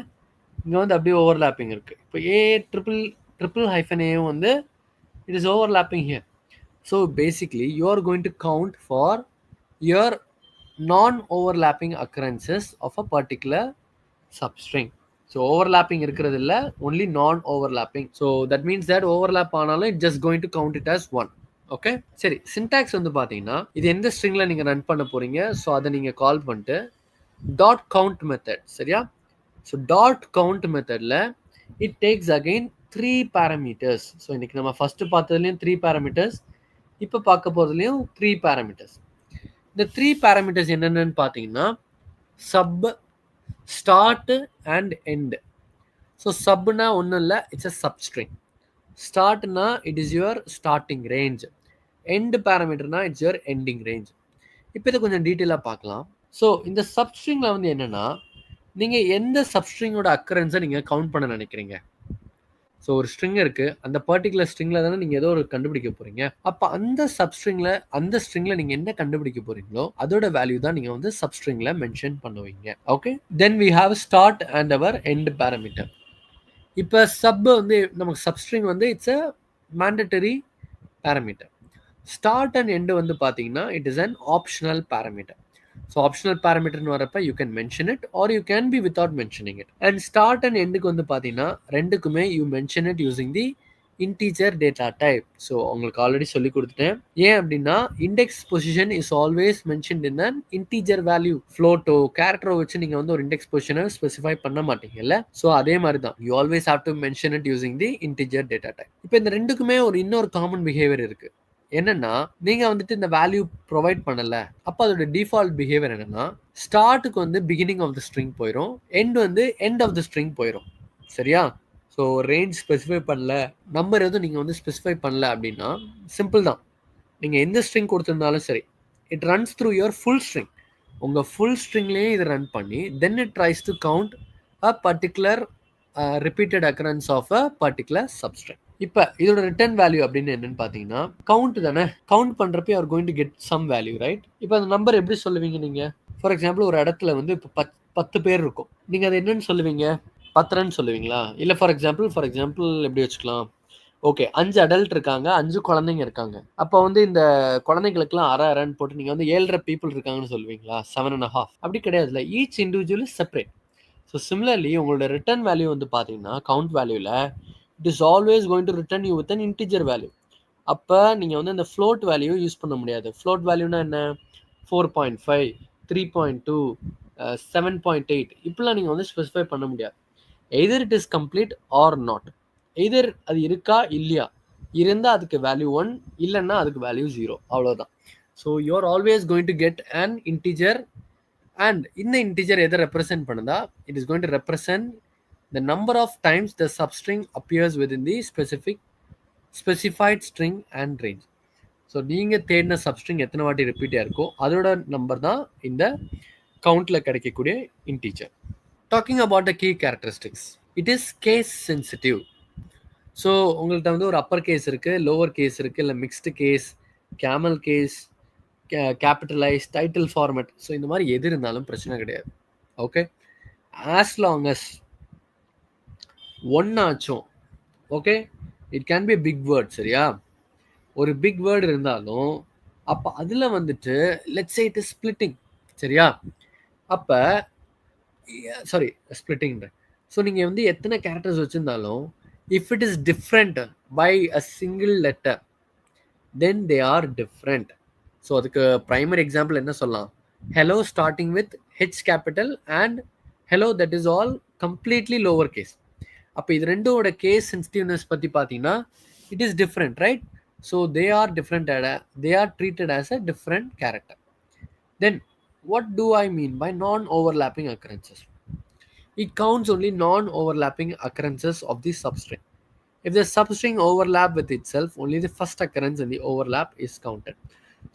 இங்கே வந்து அப்படியே overlapping இருக்கு. இப்போ A triple hyphen A வந்து it is overlapping here. So basically you are going to count for your non-overlapping occurrences of a particular substring. So overlapping இருக்கிறது இல்ல, only non-overlapping. So that means that overlap ஆனாலும் it just going to count it as 1. Okay, சரி. Syntax வந்து பார்த்தீங்கன்னா இது எந்த ஸ்ட்ரிங்ல நீங்கள் run பண்ண போறீங்க, ஸோ அதை நீங்கள் கால் பண்ணிட்டு டாட் கவுண்ட் மெத்தட், சரியா? ஸோ டாட் கவுண்ட் மெத்தடில் it takes again 3 parameters. So இன்னைக்கு நம்ம ஃபர்ஸ்ட் பார்த்ததுலேயும் 3 parameters, இப்போ பார்க்க போகிறதுலையும் 3 parameters. இந்த 3 parameters என்னென்னு பார்த்தீங்கன்னா sub, start and end. So சப்னா ஒன்றும் இல்லை, இட்ஸ் அ சப்ஸ்ட்ரிங். ஸ்டார்ட்னா it is your starting range, end பேராமீட்டர்னா இட்ஸ் யுவர் எண்டிங் ரேஞ்ச். இப்போ இதை கொஞ்சம் டீட்டெயிலாக பார்க்கலாம். ஸோ இந்த சப்ஸ்ட்ரிங்கில் வந்து என்னென்னா, நீங்கள் எந்த சப்ஸ்ட்ரிங்கோட அக்கரன்ஸை நீங்கள் கவுண்ட் பண்ண நினைக்கிறீங்க. ஸோ ஒரு ஸ்ட்ரிங் இருக்குது, அந்த பர்டிகுலர் ஸ்ட்ரிங்கில் தானே நீங்கள் ஏதோ ஒரு கண்டுபிடிக்க போகிறீங்க. அப்போ அந்த ஸ்ட்ரிங்கில் நீங்கள் என்ன கண்டுபிடிக்க போகிறீங்களோ அதோட வேல்யூ தான் நீங்கள் வந்து சப்ஸ்ட்ரிங்கில் மென்ஷன் பண்ணுவீங்க. Okay, then we have start and our end parameter. இப்போ சப் வந்து நமக்கு சப்ஸ்ட்ரிங் வந்து it's a mandatory parameter. Start and end வந்து பார்த்தீங்கன்னா it is an optional parameter. So optional பேராமீட்டர்னு வரப்ப you can mention it or you can be without mentioning it. And start and எண்டுக்கு வந்து பார்த்தீங்கன்னா ரெண்டுக்குமே you mention it using the integer data type. So உங்களுக்கு already சொல்லி கொடுத்துட்டேன். ஏன் அப்படின்னா index position is always mentioned in an integer value. ஃப்ளோட்டோ கேரக்டரோ வச்சு நீங்கள் வந்து ஒரு இண்டெக்ஸ் பொசிஷனை ஸ்பெசிஃபை பண்ண மாட்டீங்கல்ல. ஸோ அதே மாதிரி தான் you always have to mention it using the integer data type. இப்போ இந்த ரெண்டுக்குமே இன்னொரு காமன் பிஹேவியர் இருக்கு. என்னன்னா, நீங்க வந்துட்டு இந்த வேல்யூ ப்ரொவைட் பண்ணல, அப்போ அதோட டிஃபால்ட் பிஹேவியர் என்னன்னா ஸ்டார்ட்டுக்கு வந்து பிகினிங் ஆஃப் த ஸ்ட்ரிங் போயிடும், எண்ட் வந்து எண்ட் ஆஃப் த ஸ்ட்ரிங் போயிடும். சரியா? ஸோ ரேஞ்ச் ஸ்பெசிஃபை பண்ணல, நம்பர் எதுவும் நீங்கள் வந்து ஸ்பெசிஃபை பண்ணல அப்படின்னா சிம்பிள் தான். நீங்கள் எந்த ஸ்ட்ரிங் கொடுத்துருந்தாலும் சரி, it runs through your full string. உங்கள் ஃபுல் ஸ்ட்ரிங்லேயே இதை ரன் பண்ணி then it tries to count a particular repeated occurrence of a particular substring. இப்போ இதோட ரிட்டர்ன் வேல்யூ அப்படின்னு என்னன்னு பார்த்தீங்கன்னா கவுண்ட் தானே. கவுண்ட் பண்ணுறப்ப are going to get some value, right? இப்போ அந்த நம்பர் எப்படி சொல்லுவீங்க நீங்கள்? ஃபார் எக்ஸாம்பிள் ஒரு இடத்துல வந்து இப்போ 10 பேர் இருக்கும், நீங்கள் அது என்னன்னு சொல்லுவீங்க? 10 சொல்லுவீங்களா? இல்லை ஃபார் எக்ஸாம்பிள் எப்படி வச்சுக்கலாம்? ஓகே, 5 அடல்ட் இருக்காங்க, 5 குழந்தைங்க இருக்காங்க. அப்போ வந்து இந்த குழந்தைங்களுக்குலாம் அரைன்னு போட்டு நீங்கள் வந்து 7.5 பீப்புள் இருக்காங்கன்னு சொல்லுவீங்களா? 7.5 அப்படி கிடையாதுல்ல. Each individual is separate. So similarly உங்களோட ரிட்டர்ன் வேல்யூ வந்து பார்த்தீங்கன்னா கவுண்ட் வேல்யூவில் it is always going to return you with an integer value. அப்போ நீங்கள் வந்து இந்த ஃப்ளோட் வேல்யூ யூஸ் பண்ண முடியாது. ஃப்ளோட் வேல்யூனா என்ன? 4.5, 3.2, 7.8 இப்படிலாம் நீங்கள் வந்து ஸ்பெசிஃபை பண்ண முடியாது. Either it is complete or not. Either அது இருக்கா இல்லையா, இருந்தால் அதுக்கு வேல்யூ 1, இல்லைன்னா அதுக்கு வேல்யூ 0, அவ்வளோதான். So you are always going to get an integer. And இந்த இன்டிஜர் எதை ரெப்ரசென்ட் பண்ணுதா? It is going to represent the number of times the substring appears within the specified string and range. So நீங்கள் தேடின substring எத்தனை வாட்டி repeat ஆயிருக்கோ அதோட number தான் இந்த கவுண்டில் கிடைக்கக்கூடிய integer. Talking about the key characteristics, it is case sensitive. So உங்கள்கிட்ட வந்து ஒரு அப்பர் கேஸ் இருக்குது, லோவர் கேஸ் இருக்குது, இல்லை mixed case, camel case, capitalise, title format. So இந்த மாதிரி எது இருந்தாலும் பிரச்சனை கிடையாது. ஓகே, ஆஸ் லாங் அஸ் ஒன்னாச்சும் okay, it can be big word. சரியா? ஒரு பிக் வேர்டு இருந்தாலும் அப்போ அதில் வந்துட்டு let's say it is splitting. சரியா? அப்போ சாரி ஸ்பிளிட்டிங். ஸோ நீங்கள் வந்து எத்தனை கேரக்டர்ஸ் வச்சுருந்தாலும் if it is different by a single letter then they are different. So அதுக்கு ப்ரைமரி எக்ஸாம்பிள் என்ன சொல்லலாம்? Hello starting with H capital and hello that is all completely lower case. அப்போ இது ரெண்டோட கேஸ் சென்சிட்டிவ்னஸ் பற்றி பார்த்தீங்கன்னா it is different, right? So they are different, they are treated as a different character. Then what do I mean by non overlapping occurrences? It counts only non-overlapping occurrences of the substring. If the substring overlap with itself, only the first occurrence in the overlap is counted.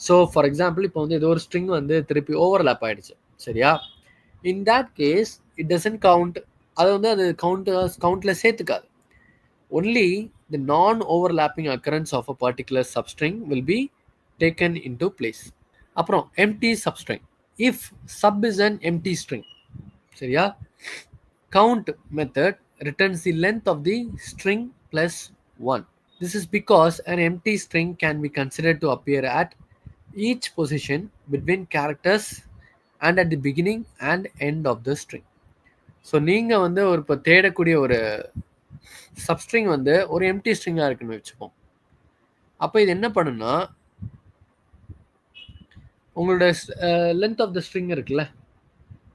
So, for example, இப்போ வந்து ஏதோ ஒரு string வந்து திருப்பி overlap ஆயிடுச்சு. சரியா? In that case, it doesn't count. அது வந்து அது கவுண்ட்ல சேர்த்துக்காது. Only the non-overlapping occurrence of a particular substring will be taken into place. அப்புறம் empty substring. If sub is an empty string, சரியா? Count method returns the length of the string plus 1. This is because an empty string can be considered to appear at each position between characters and at the beginning and end of the string. So நீங்கள் வந்து ஒரு இப்போ தேடக்கூடிய ஒரு substring வந்து ஒரு empty ஸ்ட்ரிங்காக இருக்குன்னு வச்சுப்போம். அப்போ இது என்ன பண்ணுன்னா, உங்களோட லென்த் ஆஃப் த ஸ்ட்ரிங் இருக்குல்ல,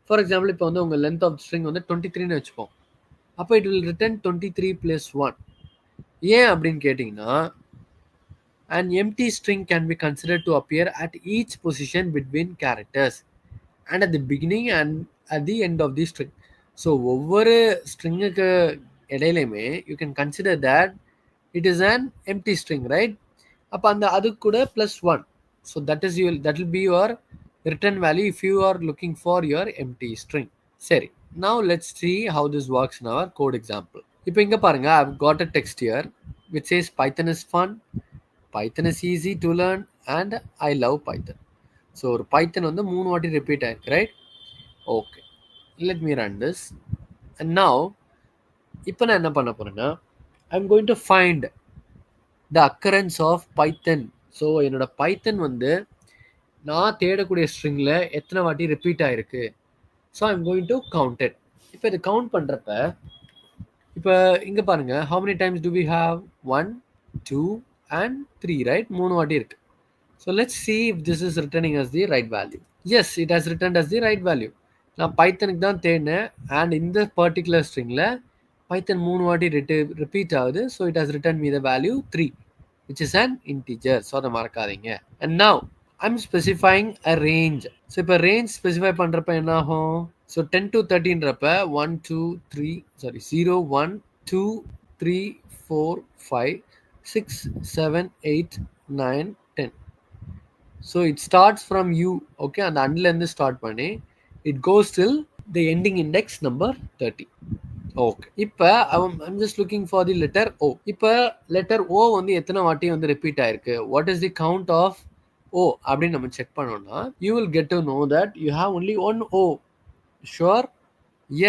ஃபார் எக்ஸாம்பிள் இப்போ வந்து உங்கள் லென்த் ஆஃப் த ஸ்ட்ரிங் வந்து 23ன்னு வச்சுப்போம். அப்போ இட் வில் ரிட்டர்ன் 23 + 1. ஏன் அப்படின்னு கேட்டிங்கன்னா, an empty string can be considered to appear at each position between characters and at the beginning and at the end of the string. So ஒவ்வொரு ஸ்ட்ரிங்குக்கு இடையிலையுமே you can consider that it is an empty string, right? அப்போ அந்த அது கூட +1. So that will be your return value if you are looking for your empty string. சரி, now let's see how this works in our code example. இப்போ இங்கே பாருங்க, I've got a text here which says Python is fun, Python is easy to learn and I love Python. So ஒரு Python வந்து 3 வாட்டி repeat ஆயிருக்கு, right? Okay, let me run this. And now இப்போ நான் என்ன பண்ண போறேன்னா, I'm going to find the occurrence of Python. So என்னோட பைத்தன் வந்து நான் தேடக்கூடிய ஸ்ட்ரிங்கில் எத்தனை வாட்டி ரிப்பீட் ஆயிருக்கு. So I'm going to count it. இப்போ இது கவுண்ட் பண்ணுறப்ப இப்போ இங்கே பாருங்கள், how many times do we have? 1, 2 and 3, right? 3 வாட்டி இருக்கு. So let's see if this is returning as the right value. Yes, it has returned as the right value. நான் பைத்தனுக்கு தான் தேடினேன் அண்ட் இந்த பர்டிகுலர் ஸ்ட்ரிங்கில் பைத்தன் 3 வாட்டி ரிப்பீட் ஆகுது. So it has return me the value 3, which is an integer. So அதை மறக்காதீங்க. And now I'm specifying a range. So இப்போ range specify பண்ணுறப்ப என்ன ஆகும்? So 10 to 13ன்றப்ப 1 2 3 0 1 2 3 4 5 6 7 8 9 10. So it starts from U. Okay, அந்த அண்ட்லேருந்து ஸ்டார்ட் பண்ணி it goes till the ending index number 30. Okay, இப்போ I'm just looking for the letter O. இப்போ letter O வந்து எத்தனை வாட்டி வந்து ரிப்பீட் ஆயிருக்கு, what is the count of O அப்படின்னு நம்ம செக் பண்ணோம்னா, you will get to know that you have only one O. Sure?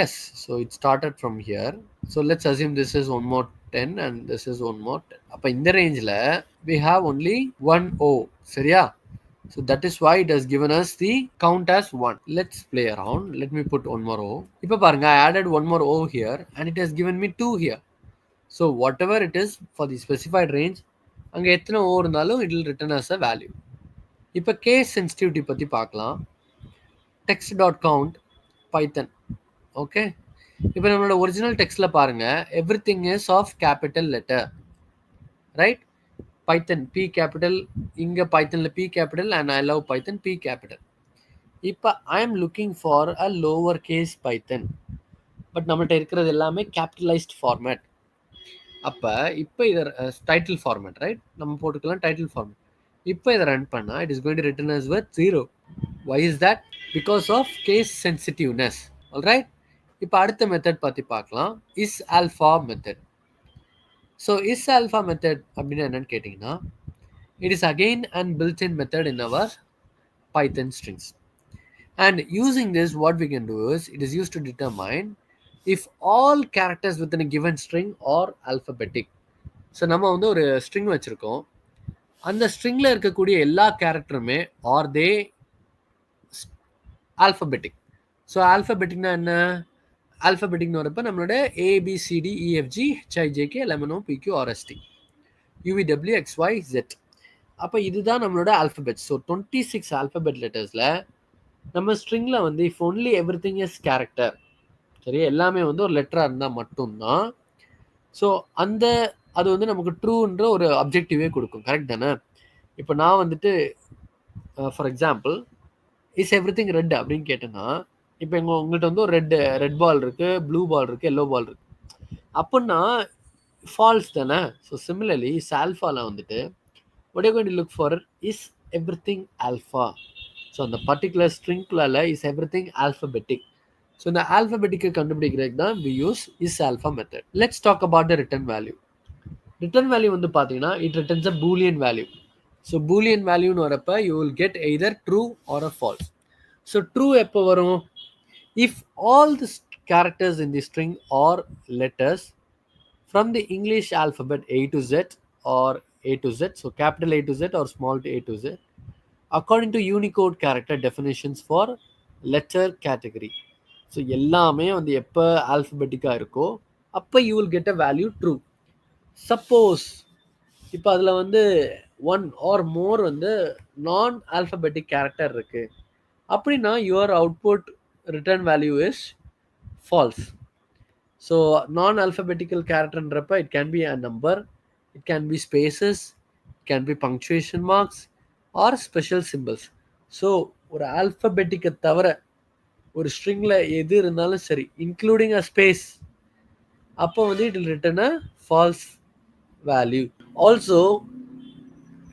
Yes. So it started from here. So let's assume this is one more 10 and this is one more 10. அப்போ இந்த ரேஞ்சில் we have only one O. சரியா? So that is why it has given us the count as 1. Let's play around. Let me put one more O. இப்போ பாருங்க, I added one more O here and it has given me 2 here. So whatever it is for the specified range, அங்கே எத்தனை O இருந்தாலும் it will return as a value. இப்போ case sensitivity பற்றி பார்க்கலாம். text.count Python. Okay, இப்போ நம்மளோட original டெக்ஸ்ட்டில் பாருங்கள், everything is of capital letter, right? Python P capital, இங்கே பைத்தனில் P capital and I love Python P capital. இப்போ I am looking for a lower case Python, but நம்மள்கிட்ட இருக்கிறது எல்லாமே கேபிட்டலைஸ்ட் ஃபார்மேட். அப்போ இப்போ இதை டைட்டில் ஃபார்மேட், ரைட்? நம்ம போட்டுக்கலாம் டைட்டில் ஃபார்மேட். இப்போ இதை ரன் பண்ணால் it is going to return us with 0. Why is that? Because of case sensitiveness. Alright, இப்போ அடுத்த மெத்தட் பற்றி பார்க்கலாம், is alpha method. So is alpha method அப்படின்னு என்னன்னு கேட்டிங்கன்னா, it is again and built in method in our Python strings. And using this what we can do is, it is use to determine if all characters within a given string are alphabetic. So நம்ம வந்து ஒரு string வச்சுருக்கோம், அந்த ஸ்ட்ரிங்கில் இருக்கக்கூடிய எல்லா கேரக்டருமே R தே alphabetic. So ஆல்ஃபபெட்டிக்னா என்ன? ஆல்ஃபபெட்டிக்னு வரப்போ நம்மளோட ABCDEFG HIJK LMNO PQ RST UVWXYZ. அப்போ இதுதான் நம்மளோட ஆல்ஃபபெட். ஸோ 26 ஆல்ஃபபெட் லெட்டர்ஸில் நம்ம ஸ்ட்ரிங்கில் வந்து if only every thing is character, சரி, எல்லாமே வந்து ஒரு லெட்டராக இருந்தால் மட்டும்தான் ஸோ அது வந்து நமக்கு ட்ரூன்ற ஒரு அப்ஜெக்டிவே கொடுக்கும். கரெக்ட் தானே? இப்போ நான் வந்துட்டு for example is every thing red அப்படின்னு கேட்டேன்னா, இப்போ உங்கள்கிட்ட வந்து ஒரு ரெட் பால் இருக்குது, ப்ளூ பால் இருக்குது, எல்லோ பால் இருக்குது அப்படின்னா ஃபால்ஸ் தானே? ஸோ சிமிலர்லி இஸ் ஆல்ஃபாவில் வந்துட்டு what are you going to look for is everything alpha. So அந்த பர்டிகுலர் ஸ்ட்ரிங்குள்ள இஸ் எவ்ரிதிங் ஆல்ஃபபெட்டிக். ஸோ இந்த ஆல்ஃபபெட்டிக்கை கண்டுபிடிக்கிறதுக்கு தான் we use is alpha method. Let's talk about the return value. Return value வந்து பார்த்தீங்கன்னா it returns a Boolean value. So Boolean வேல்யூன்னு வரப்போ you will get either true or a false. So true எப்போ வரும்? If all the characters in the string are letters from the English alphabet A to Z or A to Z, so capital A to Z or small a to Z, according to Unicode character definitions for letter category. So எல்லாமே வந்து எப்போ ஆல்ஃபபெட்டிக்காக இருக்கோ அப்போ you will get a value true. Suppose இப்போ அதில் வந்து one R மோர் வந்து நான் ஆல்ஃபபெட்டிக் கேரக்டர் இருக்கு அப்படின்னா your output return value is false. So non alphabetical கேரக்டர்ன்றப்ப it can be a number, it can be spaces, it can be punctuation marks or special symbols. So ஒரு ஆல்ஃபபெட்டிக்கை தவிர ஒரு ஸ்ட்ரிங்கில் எது இருந்தாலும் சரி இன்க்ளூடிங் அ ஸ்பேஸ், அப்போ வந்து it will return a false value. Also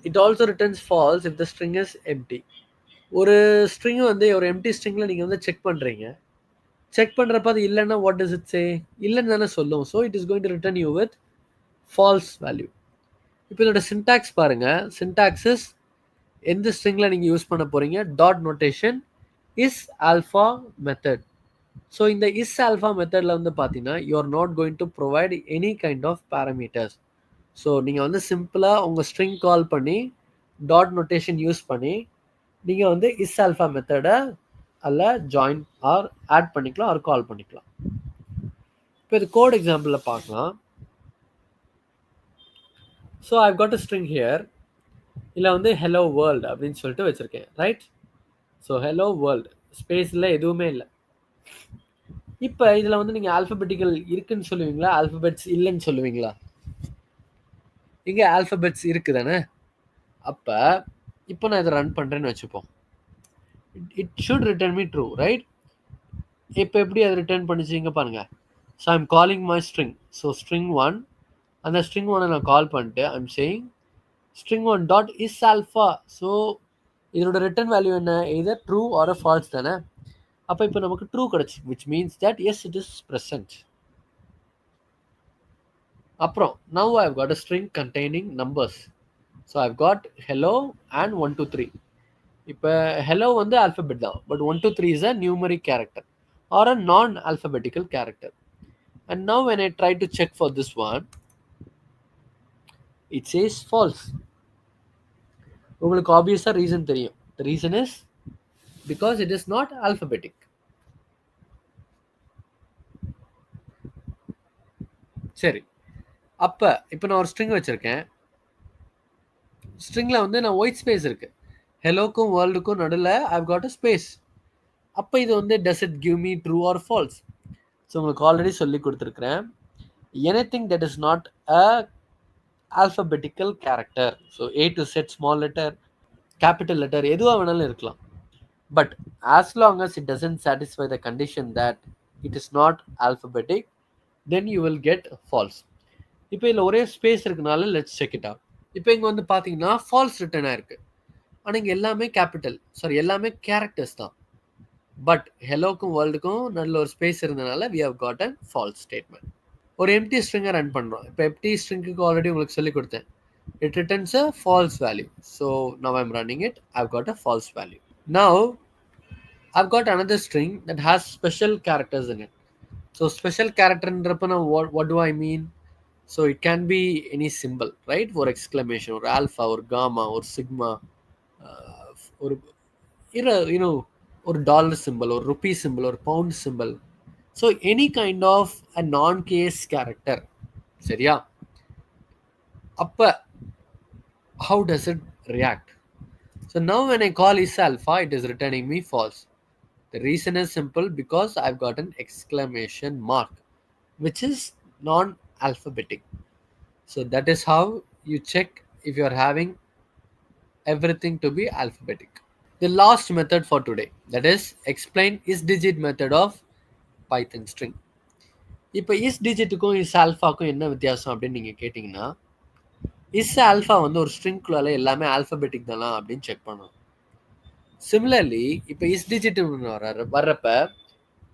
it also returns false if the string is empty. ஒரு ஸ்ட்ரிங் வந்து ஒரு எம்டி ஸ்ட்ரிங்கில் நீங்கள் வந்து செக் பண்ணுறீங்க, செக் பண்ணுறப்ப அது இல்லைன்னா வாட் டஸ் இட் சே? இல்லைன்னு தானே சொல்லும். So it is going to return you with false value. இப்போ இதோட சின்டாக்ஸ் பாருங்கள். சின்டாக்ஸ் இஸ் எந்த ஸ்ட்ரிங்கில் நீங்கள் யூஸ் பண்ண போகிறீங்க, dot notation is alpha method. So இந்த இஸ் ஆல்ஃபா மெத்தடில் வந்து பார்த்தீங்கன்னா you are not going to provide any kind of parameters. So நீங்கள் வந்து சிம்பிளாக உங்கள் ஸ்ட்ரிங் கால் பண்ணி டாட் நோட்டேஷன் யூஸ் பண்ணி நீங்கள் வந்து இஸ் ஆல்ஃபா மெத்தடை அதில் ஜாயின் ஆர் ஆட் பண்ணிக்கலாம் ஆர் கால் பண்ணிக்கலாம். இப்போ இது கோட் எக்ஸாம்பிளில் பார்க்கலாம். So I've got a string here. இதில் வந்து ஹலோ வேர்ல்டு அப்படின்னு சொல்லிட்டு வச்சுருக்கேன், ரைட்? ஸோ ஹலோ வேர்ல்டு ஸ்பேஸில் எதுவுமே இல்லை. இப்போ இதில் வந்து நீங்கள் ஆல்ஃபபெட்டிக்கல் இருக்குன்னு சொல்லுவீங்களா, ஆல்ஃபபெட்ஸ் இல்லைன்னு சொல்லுவீங்களா? இங்கே ஆல்ஃபபெட்ஸ் இருக்குது தானே. அப்போ இப்போ நான் இதை ரன் பண்ணுறேன்னு வச்சுப்போம். It should return me true, right? இப்போ எப்படி அதை ரிட்டர்ன் பண்ணிச்சிங்க பாருங்கள். So I'm calling my string. So string one, அந்த ஸ்ட்ரிங் ஒன்னை நான் கால் பண்ணிட்டு I'm saying string one dot is alpha. So இதோட ரிட்டர்ன் வேல்யூ என்ன? எதர் ட்ரூ ஆர் ஃபால்ஸ் தானே. அப்போ இப்போ நமக்கு ட்ரூ கிடச்சி, which means that S it is present. அப்புறம் now I've got a string containing numbers. So I've got hello and 1 2 3. இப்போ hello வந்து alphabet தான், but 1 2 3 is a numeric character or a non-alphabetical character. And now when I try to check for this one, it says false. உங்களுக்கு obviously reason தெரியும். The reason is because it is not alphabetic. சரி, அப்போ இப்போ நான் ஒரு string வச்சுருக்கேன். ஸ்ட்ரிங்கில் வந்து நான் ஒயிட் ஸ்பேஸ் இருக்குது, ஹெலோக்கும் வேர்ல்டுக்கும் நடுவில் ஐவ் காட் அ ஸ்பேஸ். அப்போ இது வந்து does it give me true or false? So உங்களுக்கு ஆல்ரெடி சொல்லி கொடுத்துருக்குறேன், anything that is not a alphabetical character. So A to Z small letter, capital letter எதுவாக வேணாலும் இருக்கலாம். But as long as it doesn't satisfy the condition that it is not alphabetic, then you will get false. இப்போ இதில் ஒரே space இருக்குனால let's check it out. இப்போ இங்கே வந்து பார்த்தீங்கன்னா ஃபால்ஸ் ரிட்டர்ன் ஆயிருக்கு. ஆனால் இங்கே எல்லாமே கேபிட்டல், சாரி எல்லாமே கேரக்டர்ஸ் தான். பட் ஹெலோக்கும் வேர்ல்டுக்கும் நல்ல ஒரு ஸ்பேஸ் இருந்தனால we have got a false statement. ஒரு எம்டி ஸ்ட்ரிங்கை ரன் பண்ணுறோம். இப்போ எம்டி ஸ்ட்ரிங்குக்கு ஆல்ரெடி உங்களுக்கு சொல்லி கொடுத்தேன், it returns a false value. So now I'm running it, I've got a false value. Now I've got another string that has special characters in it. So special கேரக்டர்ன்றப்ப நான் what do I mean? So it can be any symbol, right? ஒரு exclamation, ஒரு alpha, ஒரு comma, ஒரு sigma, ஒரு யூனோ ஒரு dollar symbol, ஒரு ருபி சிம்பிள், ஒரு pound symbol. So any kind of a non case character, சரியா? அப்போ how does it react? So now when I call is alpha, it is returning me false. The reason is simple, because I've got an exclamation mark which is non-alphabetic. So that is how you check if you are having everything to be alphabetic. The last method for today, that is explain is digit method of Python string. இப்போ is டிஜிட்டுக்கும் is ஆல்ஃபாக்கும் என்ன வித்தியாசம் அப்படின்னு நீங்கள் கேட்டிங்கன்னா, is alpha வந்து ஒரு ஸ்ட்ரிங்குள்ளால எல்லாமே alphabetic தானா அப்படின்னு செக் பண்ணணும். சிமிலர்லி இப்போ இஸ் டிஜிட் வர்றப்ப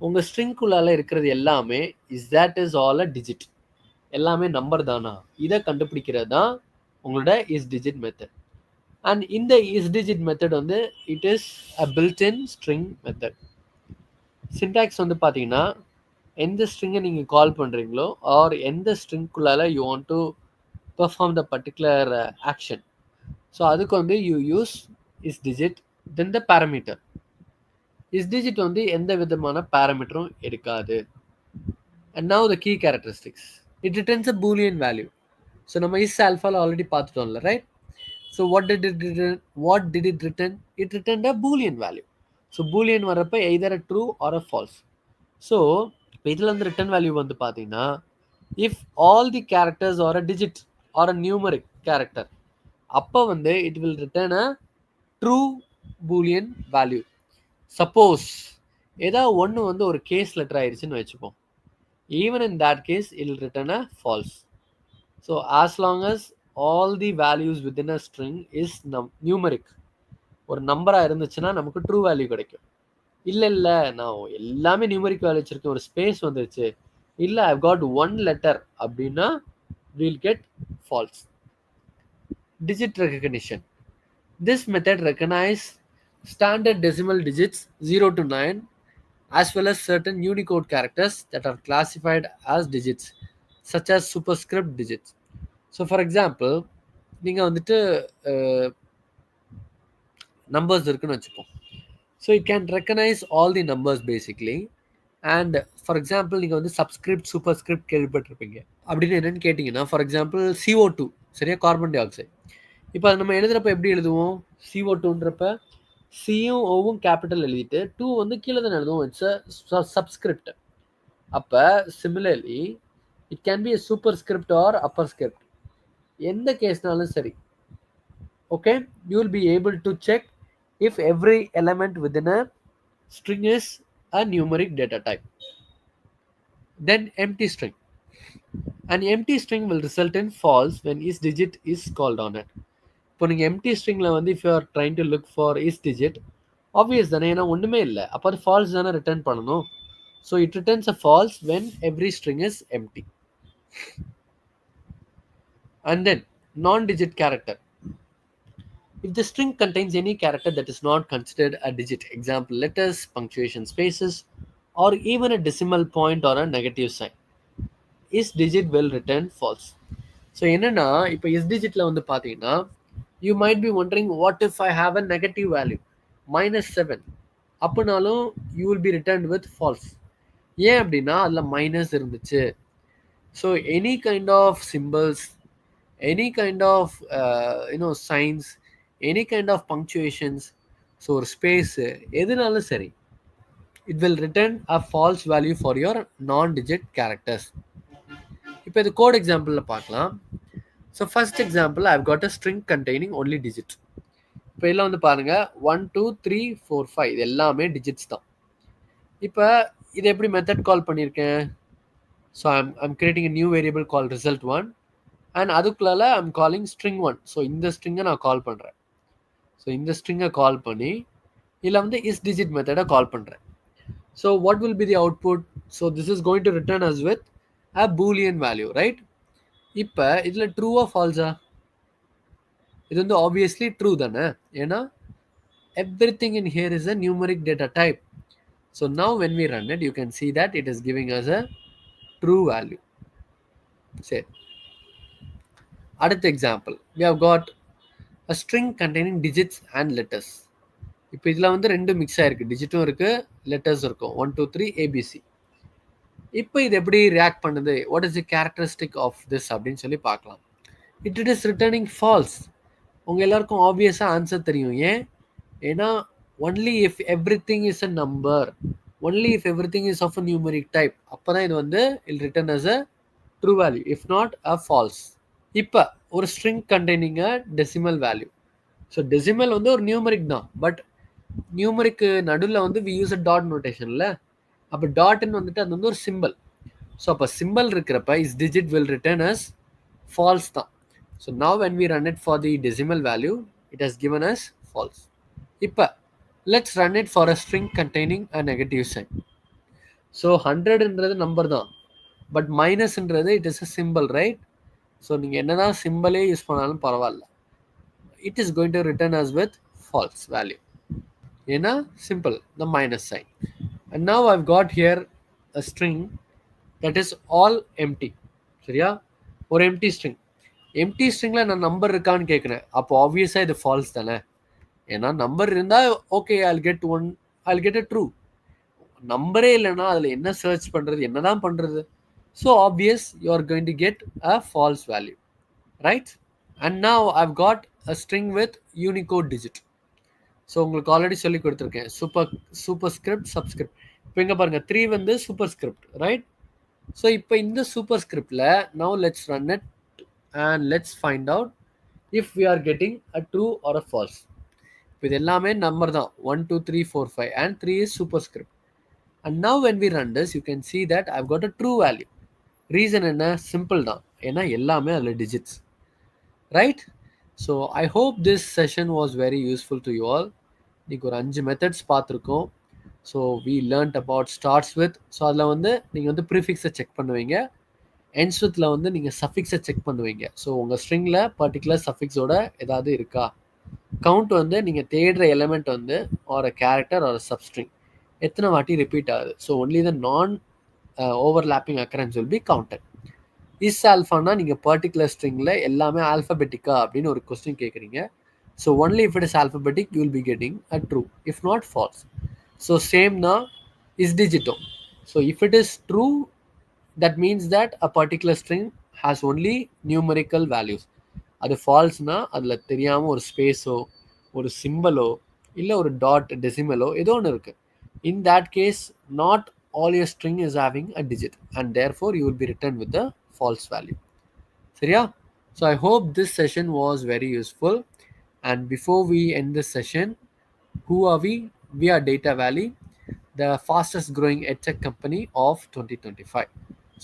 உங்கள் ஸ்ட்ரிங்குள்ளால இருக்கிறது எல்லாமே is that is all a digit, எல்லாமே நம்பர் தானா, இதை கண்டுபிடிக்கிறது தான் உங்களோட இஸ் டிஜிட் மெத்தட். அண்ட் இந்த இஸ் டிஜிட் மெத்தட் வந்து it is a built in string method. Syntax வந்து பார்த்தீங்கன்னா எந்த ஸ்ட்ரிங்கை நீங்கள் கால் பண்ணுறீங்களோ ஆர் எந்த ஸ்ட்ரிங்குள்ளால you want to perform the particular action, so அதுக்கு வந்து you use is digit then the parameter. isDigit வந்து எந்த விதமான பாராமீட்டரும் எடுக்காது. And now the key characteristics. It returns a boolean value. So நம்ம is alpha already பார்த்துட்டோம்ல, right? So what did it return? It returned a boolean value. So boolean வரப்ப either a true or a false. So இதில் வந்து return value வந்து பார்த்தீங்கன்னா if all the characters are a digit or a numeric character, அப்போ வந்து it will return a true boolean value. Suppose ஏதாவது ஒன்று வந்து ஒரு கேஸ் லெட்டர் ஆயிடுச்சுன்னு வச்சுப்போம். Even in that case, it will return a false. So as long as all the values within a string is numeric, ஒரு நம்பராக இருந்துச்சுன்னா நமக்கு ட்ரூ வேல்யூ கிடைக்கும். இல்லை நான் எல்லாமே நியூமரிக் வேல்யூ வச்சிருக்கேன், ஒரு ஸ்பேஸ் வந்துருச்சு, இல்லை ஐவ் காட் ஒன் லெட்டர் அப்படின்னா we'll get false. Digit recognition. This method recognizes standard decimal digits 0 to 9 as well as certain Unicode characters that are classified as digits, such as superscript digits. So for example, நீங்கள் வந்துட்டு numbers இருக்குன்னு வச்சுப்போம். So it can recognize all the numbers basically. And for example, நீங்கள் வந்து subscript superscript கேள்விப்பட்டிருப்பீங்க. அப்படின்னு என்னன்னு கேட்டிங்கன்னா, ஃபார் எக்ஸாம்பிள் CO2 சரியா, கார்பன் டை ஆக்சைடு. இப்போ அது நம்ம எழுதுறப்ப எப்படி எழுதுவோம்? CO2ன்றப்ப சியும் ஓவும் கேபிட்டல் எழுதிட்டு 2 வந்து கீழே தான் எழுதுவோம். It's a subscript. அப்போ similarly it can be a superscript or upper script. எந்த கேஸ்னாலும் சரி, okay, you will be able to check if every element within a string is a numeric data type. Then empty string. An empty string will result in false when isDigit is called on it. இப்போ நீங்கள் empty ஸ்ட்ரிங்கில் வந்து if you are trying to look for isDigit, obvious தானே, ஏன்னா ஒன்றுமே இல்லை, அப்போ அது falls தானே ரிட்டர்ன் பண்ணணும். So it returns a false when every string is empty. And then non-digit character. If the string contains any character that is not considered a digit, example letters, punctuation spaces, or even a decimal point or a negative sign, isDigit will return false. So என்னன்னா, இப்போ isDigitல வந்து பார்த்தீங்கன்னா, you might be wondering what if I have a negative value -7, அப்படினாலும் you will be returned with false. ஏன் அப்படின்னா அதில் minus இருந்துச்சு. So any kind of symbols, any kind of signs, any kind of punctuations, so ஒரு space எதுனாலும் சரி, it will return a false value for your non-digit characters. இப்போ இது code எக்ஸாம்பிளில் பார்க்கலாம். So first example, I've got அ string containing only digit. இப்போ இதில் வந்து பாருங்கள் 1 2 3 4 5 இது எல்லாமே டிஜிட்ஸ் தான். இப்போ இது எப்படி மெத்தட் கால் பண்ணியிருக்கேன்? So I'm creating a new variable call result1 and அதுக்குள்ளால ஐம் காலிங் string1. ஸோ இந்த ஸ்ட்ரிங்கை நான் கால் பண்ணுறேன். ஸோ இந்த ஸ்ட்ரிங்கை கால் பண்ணி இதில் வந்து isDigit மெத்தடை கால் பண்ணுறேன். So what will be the output? So this is going to return us with a boolean value, right? இப்போ இதில் ட்ரூவா ஃபால்ஸா? இது வந்து ஆப்வியஸ்லி ட்ரூ தானே, ஏன்னா everything in here is a numeric data type. So now when we run it, you can see that it is giving us a true value. சரி, அடுத்த example, we have got a string containing digits and letters. இப்போ இதில் வந்து ரெண்டு mix ஆயிருக்கு, டிஜிட்டும் இருக்குது, letters இருக்கும், 1 2 3 ABC. இப்போ இது எப்படி ரியாக்ட் பண்ணுது? What is the characteristic of this அப்படின்னு சொல்லி பார்க்கலாம். It is returning false. உங்கள் எல்லாருக்கும் ஆப்வியஸாக ஆன்சர் தெரியும். ஏன்னா only if everything is a number, only if everything is of a numeric type, அப்போ தான் இது வந்து will return as a true value, if not a false. இப்போ ஒரு string containing a decimal value. So decimal வந்து ஒரு numeric தான், but நியூமரிக்கு நடுவில் வந்து வி யூஸ் அ டாட் நோட்டேஷனில். அப்போ டாட்னு வந்துட்டு அது வந்து ஒரு சிம்பிள். ஸோ அப்போ சிம்பிள் இருக்கிறப்ப isDigit will return as false தான். So now when we run it for the decimal value, it has given us false. இப்போ let's run it for a string containing a negative sign. So 100ன்றது number தான், but மைனஸ்ன்றது it is a symbol, right? So நீங்கள் என்னதான் சிம்பிளே use பண்ணாலும் பரவாயில்ல, it is going to return us with false value. ஏன்னா simple, the minus sign. And now I've got here a string that is all empty. சரியா, ஒரு empty string. Empty ஸ்ட்ரிங்கில் நான் number இருக்கான்னு கேட்குறேன். அப்போ ஆப்வியஸாக இது ஃபால்ஸ் தானே, ஏன்னா நம்பர் இருந்தால் okay, I'll get one I'll get a true. நம்பரே இல்லைன்னா அதில் என்ன சர்ச் பண்ணுறது, என்னதான் பண்ணுறது? So obvious you are going to get a false value, right? And now I've got a string with Unicode digit. So உங்களுக்கு already சொல்லி கொடுத்துருக்கேன், சூப்பர் ஸ்கிரிப்ட், சப்ஸ்கிரிப்ட். இப்போ இங்கே பாருங்கள், 3 வந்து சூப்பர் ஸ்கிரிப்ட், ரைட்? ஸோ இப்போ இந்த சூப்பர் ஸ்கிரிப்டில் now let's run it and let's find out if we are getting a true or a false. இப்போ இது எல்லாமே நம்பர் தான், 1 2 3 4 5 and 3 is superscript. And now when we run this, you can see that I've got a true value. Reason என்ன? Simple தான், ஏன்னா எல்லாமே அதில் digits, right? So I hope this session was very useful to you all. இன்னைக்கு ஒரு 5 methods பார்த்துருக்கோம். So we learnt about starts with. So அதில் வந்து நீங்கள் வந்து ப்ரீஃபிக்ஸை செக் பண்ணுவீங்க, ends withல வந்து நீங்கள் சஃபிக்ஸை செக் பண்ணுவீங்க. ஸோ உங்கள் ஸ்ட்ரிங்கில் பர்டிகுலர் சஃபிக்ஸோட ஏதாவது இருக்கா, கவுண்ட் வந்து நீங்கள் தேடுற எலிமெண்ட் வந்து ஒரு கேரக்டர் ஒரு சப்ஸ்ட்ரிங் எத்தனை வாட்டி ரிப்பீட் ஆகுது. So only the non overlapping occurrence will be counted. Is ஆல்ஃபானா நீங்கள் பர்டிகுலர் ஸ்ட்ரிங்கில் எல்லாமே ஆல்ஃபபெட்டிக்கா அப்படின்னு ஒரு கொஸ்டின் கேட்குறீங்க. So only if it is alphabetic you will be getting a true, if not false. So சேம்னா இஸ் டிஜிட்டோ. So if it is true, that means that a particular string has only numerical values. அது ஃபால்ஸ்னா அதில் தெரியாமல் ஒரு ஸ்பேஸோ ஒரு சிம்பிளோ இல்லை ஒரு dot டெசிமலோ ஏதோ ஒன்று இருக்குது. In that case, not all your string is having a digit and therefore you will be returned with the false value. சரியா? So I hope this session was very useful. And before we end this session, who are we? We are Data Valley, the fastest growing edtech company of 2025.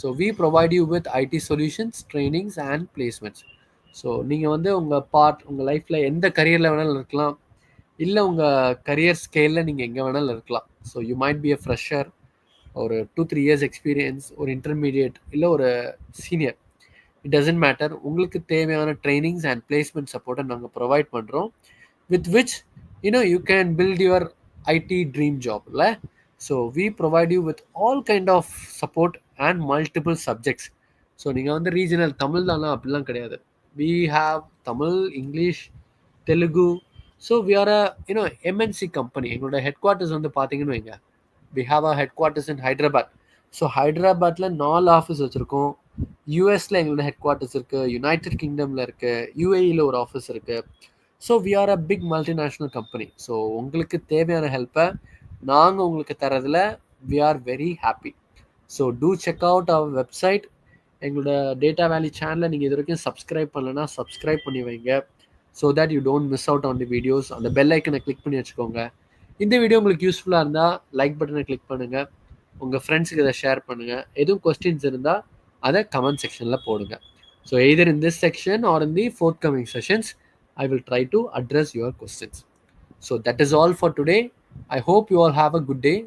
So we provide you with IT solutions, trainings and placements. So நீங்கள் வந்து உங்கள் லைஃப்பில் எந்த கரியரில் வேணாலும் இருக்கலாம், இல்லை உங்கள் career ஸ்கேலில் நீங்கள் எங்கே வேணாலும் இருக்கலாம். So you might be a fresher, ஒரு 2-3 இயர்ஸ் எக்ஸ்பீரியன்ஸ், ஒரு இன்டர்மீடியட், இல்லை ஒரு சீனியர், இட் டசன்ட் மேட்டர். உங்களுக்கு தேவையான ட்ரைனிங்ஸ் அண்ட் பிளேஸ்மெண்ட் சப்போர்ட்டை நாங்கள் ப்ரொவைட் பண்ணுறோம், with which you can build your IT dream job இல்லை. So we provide you with all kind of support and multiple subjects. So நீங்கள் வந்து ரீஜனல் தமிழ் தானா அப்படிலாம் கிடையாது. We have Tamil, English, Telugu. So we are a MNC company. எங்களோட headquarters வந்து பார்த்தீங்கன்னு வைங்க, we have a headquarters in Hyderabad. So ஹைதராபாத்தில் 4 ஆஃபீஸ் வச்சுருக்கோம். யூஎஸில் எங்களோட ஹெட்குவார்ட்டர்ஸ் இருக்குது, யுனைடெட் கிங்டமில் இருக்குது, யூஏஇயில் ஒரு ஆஃபீஸ் இருக்குது. So we are a big multinational company. So உங்களுக்கு தேவையான ஹெல்ப்பை நாங்கள் உங்களுக்கு தரதில் we are very happy. So do check out our website. எங்களோட டேட்டா வேலி சேனலை நீங்கள் இது வரைக்கும் சப்ஸ்கிரைப் பண்ணலைன்னா சப்ஸ்கிரைப் பண்ணி வைங்க, so that you don't miss out on the videos. அந்த பெல் ஐக்கனை கிளிக் பண்ணி வச்சுக்கோங்க. இந்த வீடியோ உங்களுக்கு யூஸ்ஃபுல்லாக இருந்தால் லைக் பட்டனை கிளிக் பண்ணுங்கள், உங்கள் ஃப்ரெண்ட்ஸுக்கு இதை ஷேர் பண்ணுங்கள். எதுவும் கொஸ்டின்ஸ் இருந்தால் அதை கமெண்ட் செக்ஷனில் போடுங்க. So either in this section or in the forthcoming sessions I will try to address your questions. So that is all for today. I hope you all have a good day.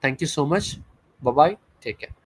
Thank you so much. Bye-bye. Take care.